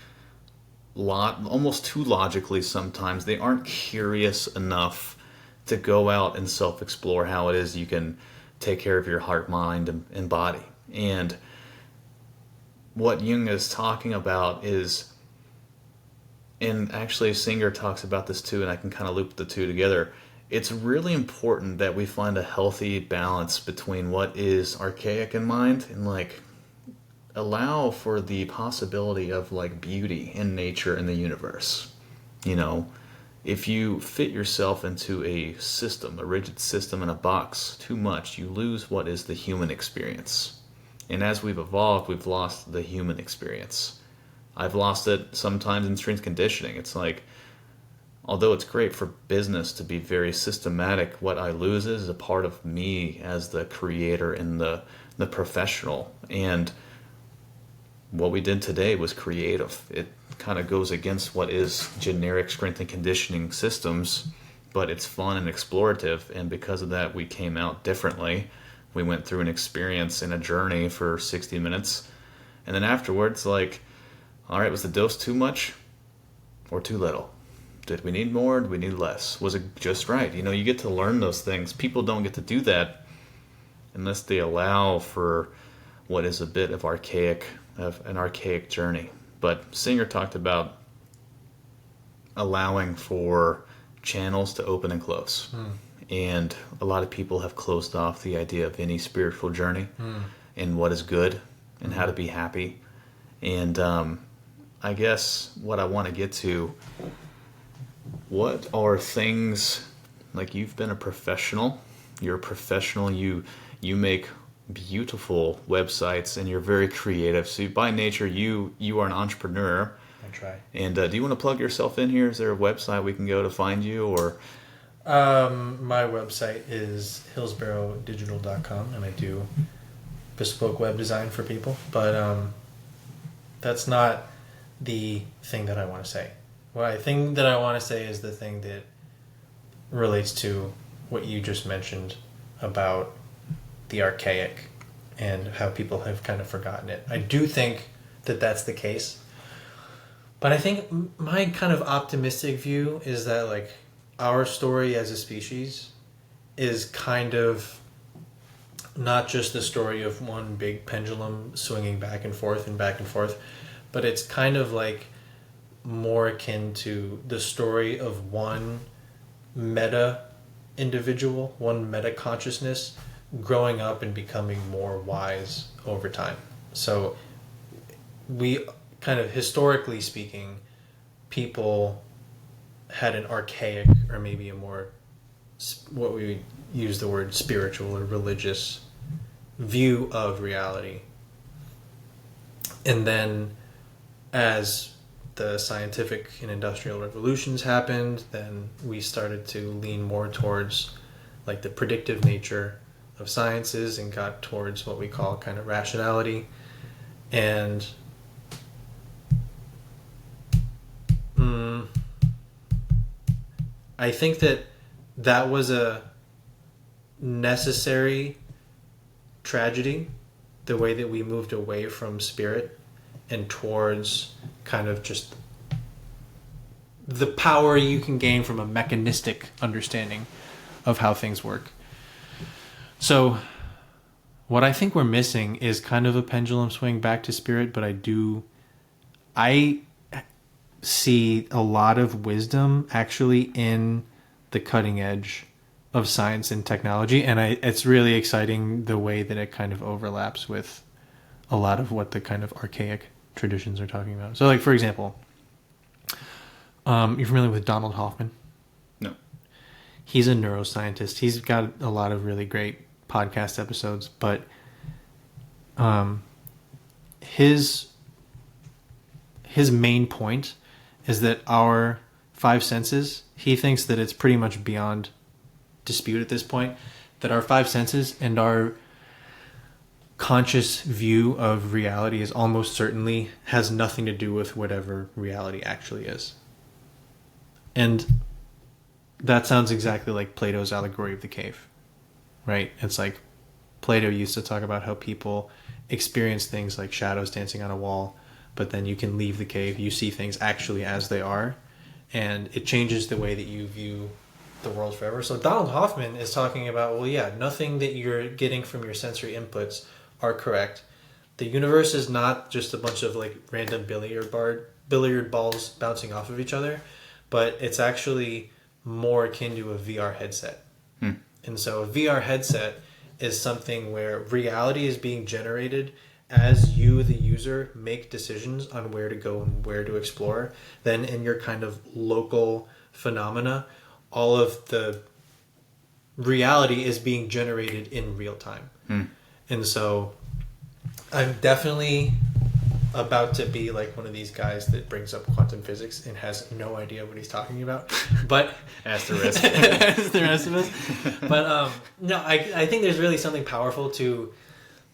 almost too logically sometimes. They aren't curious enough to go out and self-explore how it is you can take care of your heart, mind, and body. And what Jung is talking about is, and actually Singer talks about this too, and I can kind of loop the two together, it's really important that we find a healthy balance between what is archaic in mind and like allow for the possibility of like beauty in nature and the universe. You know, if you fit yourself into a system, a rigid system in a box too much, you lose what is the human experience. And as we've evolved, we've lost the human experience. I've lost it sometimes in strength conditioning. It's like, although it's great for business to be very systematic, what I lose is a part of me as the creator and the professional. And what we did today was creative. It kind of goes against what is generic strength and conditioning systems, but it's fun and explorative. And because of that, we came out differently. We went through an experience and a journey for 60 minutes. And then afterwards, like, all right, was the dose too much or too little? Did we need more? Did we need less? Was it just right? You know, you get to learn those things. People don't get to do that unless they allow for what is a bit of an archaic journey. But Singer talked about allowing for channels to open and close. And a lot of people have closed off the idea of any spiritual journey and what is good and how to be happy. And I guess what I want to get to, what are things, like you've been a professional you're a professional. You make beautiful websites, and you're very creative. So by nature, you are an entrepreneur. I try. And do you want to plug yourself in here? Is there a website we can go to find you, or? My website is hillsboroughdigital.com, and I do bespoke web design for people. But that's not the thing that I want to say. The thing that I want to say is the thing that relates to what you just mentioned about the archaic and how people have kind of forgotten it. I do think that that's the case. But I think my kind of optimistic view is that, like, our story as a species is kind of not just the story of one big pendulum swinging back and forth, but it's kind of like more akin to the story of one meta individual, one meta consciousness growing up and becoming more wise over time. So we kind of, historically speaking, people had an archaic, or maybe a more, what we would use the word spiritual or religious view of reality. And then as the scientific and industrial revolutions happened, then we started to lean more towards like the predictive nature of sciences and got towards what we call kind of rationality. And I think that was a necessary tragedy, the way that we moved away from spirit and towards kind of just the power you can gain from a mechanistic understanding of how things work. So what I think we're missing is kind of a pendulum swing back to spirit, but I see a lot of wisdom actually in the cutting edge of science and technology, and it's really exciting the way that it kind of overlaps with a lot of what the kind of archaic traditions are talking about. So, like, for example, you're familiar with Donald Hoffman? No. He's a neuroscientist. He's got a lot of really great podcast episodes, but his main point is that our five senses, he thinks that it's pretty much beyond dispute at this point, that our five senses and our conscious view of reality is almost certainly has nothing to do with whatever reality actually is. And that sounds exactly like Plato's allegory of the cave, right? It's like Plato used to talk about how people experience things like shadows dancing on a wall, but then you can leave the cave, you see things actually as they are, and it changes the way that you view the world forever. So Donald Hoffman is talking about, well, yeah, nothing that you're getting from your sensory inputs are correct. The universe is not just a bunch of like random billiard balls bouncing off of each other, but it's actually more akin to a VR headset. And so a VR headset is something where reality is being generated as you, the user, make decisions on where to go and where to explore. Then in your kind of local phenomena, all of the reality is being generated in real time. And so I'm definitely about to be like one of these guys that brings up quantum physics and has no idea what he's talking about. But As the rest. as the rest of us. But no, I think there's really something powerful to...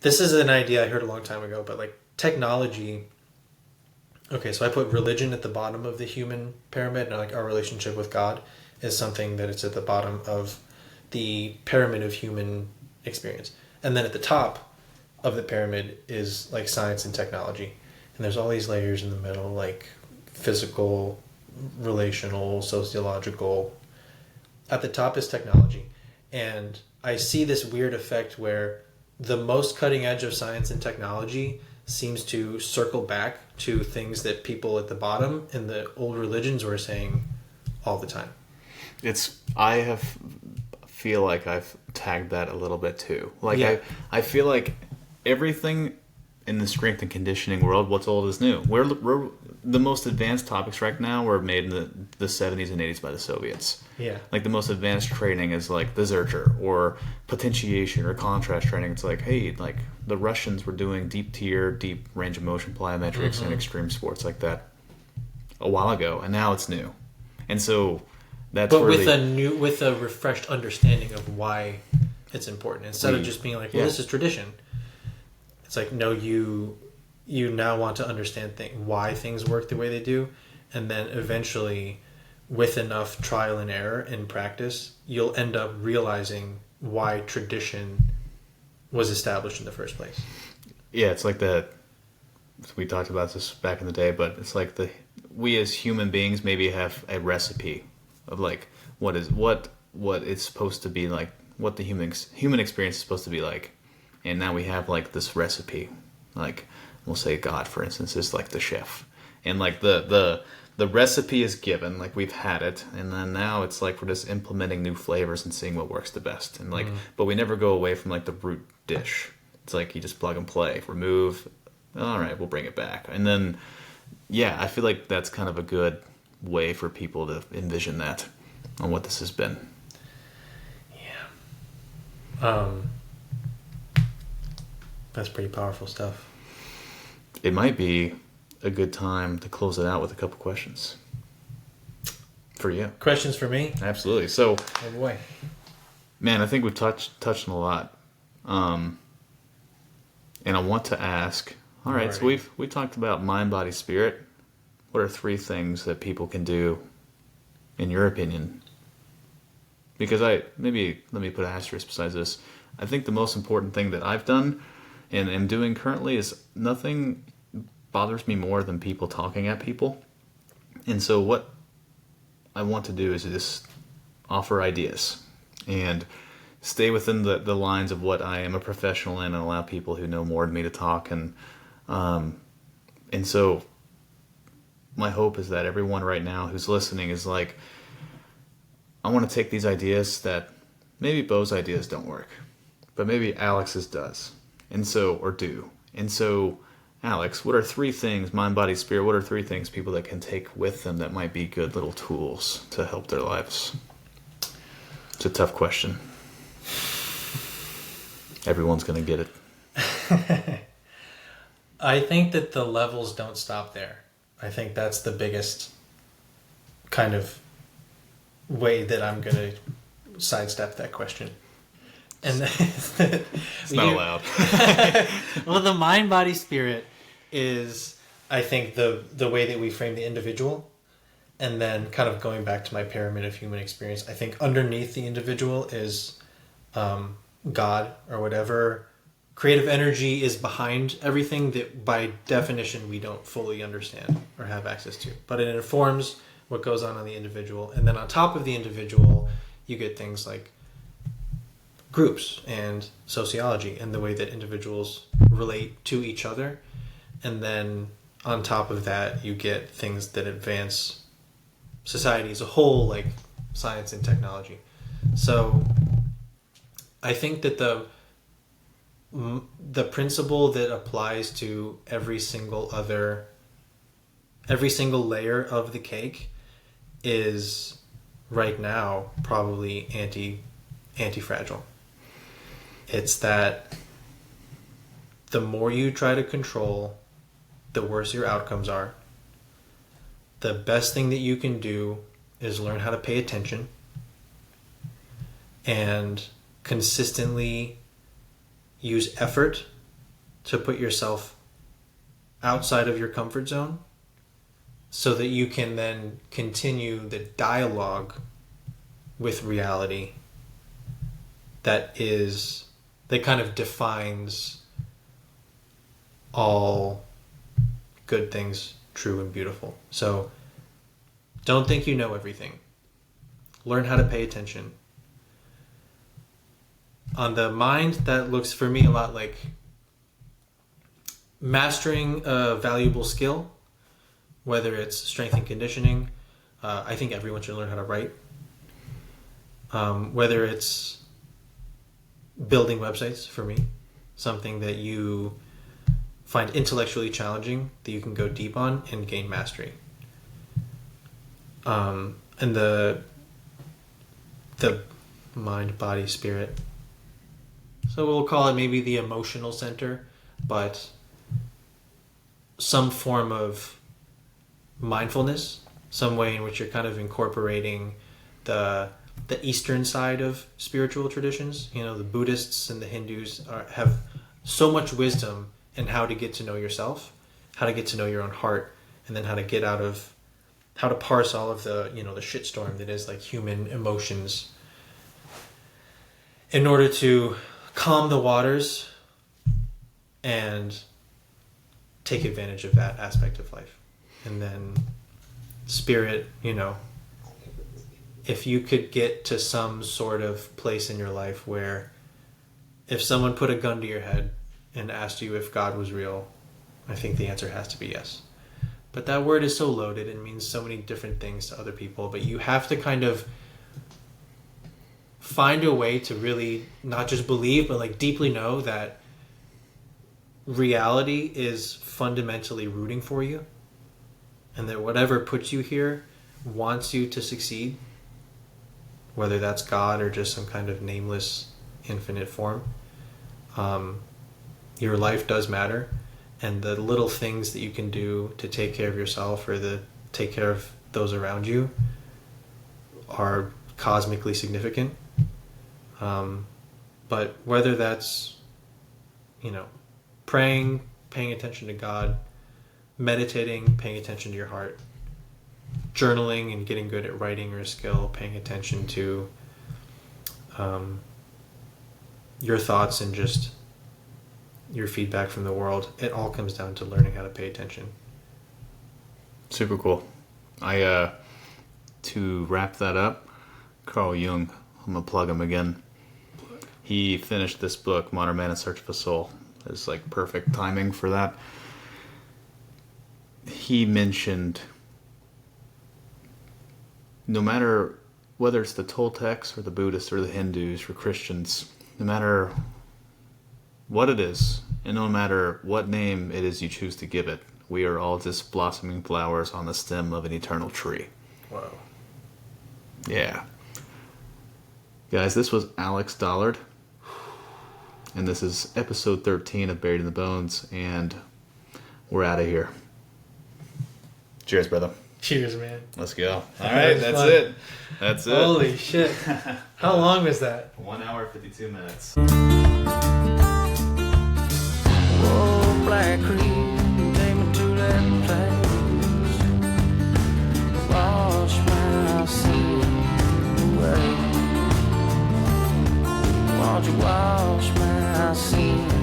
This is an idea I heard a long time ago, but like technology... Okay, so I put religion at the bottom of the human pyramid, and like our relationship with God is something that it's at the bottom of the pyramid of human experience. And then at the top of the pyramid is like science and technology. And there's all these layers in the middle, like physical, relational, sociological. At the top is technology. And I see this weird effect where the most cutting edge of science and technology seems to circle back to things that people at the bottom in the old religions were saying all the time. Feel like I've tagged that a little bit too. Like Yeah. I feel like everything in the strength and conditioning world, what's old is new. the most advanced topics right now were made in the 70s and 80s by the Soviets. Yeah. Like the most advanced training is like the Zercher or potentiation or contrast training. It's like, hey, like the Russians were doing deep tier, deep range of motion plyometrics and extreme sports like that a while ago, and now it's new. And so that's but where with a refreshed understanding of why it's important, instead of just being like, well, this is tradition. It's like, no, you now want to understand why things work the way they do, and then eventually, with enough trial and error in practice, you'll end up realizing why tradition was established in the first place. Yeah, it's like that. We talked about this back in the day, but it's like we as human beings maybe have a recipe of like what it's supposed to be like, what the human experience is supposed to be like, and now we have like this recipe. Like we'll say God, for instance, is like the chef, and like the recipe is given, like we've had it, and then now it's like we're just implementing new flavors and seeing what works the best, and like but we never go away from like the root dish. It's like you just plug and play, remove, all right, we'll bring it back, and then I feel like that's kind of a good way for people to envision that on what this has been. That's pretty powerful stuff. It might be a good time to close it out with a couple questions for you. Questions for me? Absolutely. So, oh boy, man, I think we've touched on a lot, and I want to ask. All right, so we talked about mind, body, spirit. What are 3 things that people can do, in your opinion? Because let me put an asterisk besides this. I think the most important thing that I've done and am doing currently is nothing bothers me more than people talking at people. And so what I want to do is just offer ideas and stay within the lines of what I am a professional in, and allow people who know more than me to talk. And so my hope is that everyone right now who's listening is like, I want to take these ideas that maybe Bo's ideas don't work, but maybe Alex's does. And so, Alex, what are 3 things, mind, body, spirit, what are 3 things people that can take with them that might be good little tools to help their lives? It's a tough question. Everyone's going to get it. I think that the levels don't stop there. I think that's the biggest kind of way that I'm going to sidestep that question. And it's not allowed. Well, the mind, body, spirit is, I think, the way that we frame the individual. And then kind of going back to my pyramid of human experience, I think underneath the individual is God, or whatever creative energy is behind everything that by definition we don't fully understand or have access to. But it informs what goes on the individual. And then on top of the individual, you get things like groups and sociology and the way that individuals relate to each other. And then on top of that, you get things that advance society as a whole, like science and technology. So I think that the principle that applies to every single layer of the cake is right now probably anti-fragile. It's that the more you try to control, the worse your outcomes are. The best thing that you can do is learn how to pay attention and consistently use effort to put yourself outside of your comfort zone so that you can then continue the dialogue with reality that kind of defines all good things, true and beautiful. So don't think you know everything. Learn how to pay attention. On the mind, that looks for me a lot like mastering a valuable skill, whether it's strength and conditioning. I think everyone should learn how to write. Whether it's building websites, for me, something that you find intellectually challenging that you can go deep on and gain mastery. And the mind, body, spirit. So we'll call it maybe the emotional center, but some form of mindfulness, some way in which you're kind of incorporating the Eastern side of spiritual traditions. You know, the Buddhists and the Hindus have so much wisdom in how to get to know yourself, how to get to know your own heart, and then how to parse all of the, you know, the shitstorm that is like human emotions in order to calm the waters and take advantage of that aspect of life. And then spirit, you know, if you could get to some sort of place in your life where if someone put a gun to your head and asked you if God was real, I think the answer has to be yes. But that word is so loaded and means so many different things to other people, but you have to kind of find a way to really not just believe, but like deeply know that reality is fundamentally rooting for you, and that whatever puts you here wants you to succeed, whether that's God or just some kind of nameless infinite form. Your life does matter, and the little things that you can do to take care of yourself or to take care of those around you are cosmically significant. But whether that's, you know, praying, paying attention to God, meditating, paying attention to your heart, journaling and getting good at writing or a skill, paying attention to your thoughts and just your feedback from the world, it all comes down to learning how to pay attention. Super cool. To wrap that up, Carl Jung, I'm going to plug him again. He finished this book, Modern Man in Search of a Soul. It's like perfect timing for that. He mentioned no matter whether it's the Toltecs or the Buddhists or the Hindus or Christians, no matter what it is, and no matter what name it is you choose to give it, we are all just blossoming flowers on the stem of an eternal tree. Wow. Yeah. Guys, this was Alex Dollard, and this is episode 13 of Buried in the Bones, and we're out of here. Cheers, brother. Cheers, man. Let's go. All right, that's fun. It. That's it. Holy shit. How long was that? 1 hour, 52 minutes. Oh, Black Creek, take me to that place. Wash my sin away. Won't you wash my sin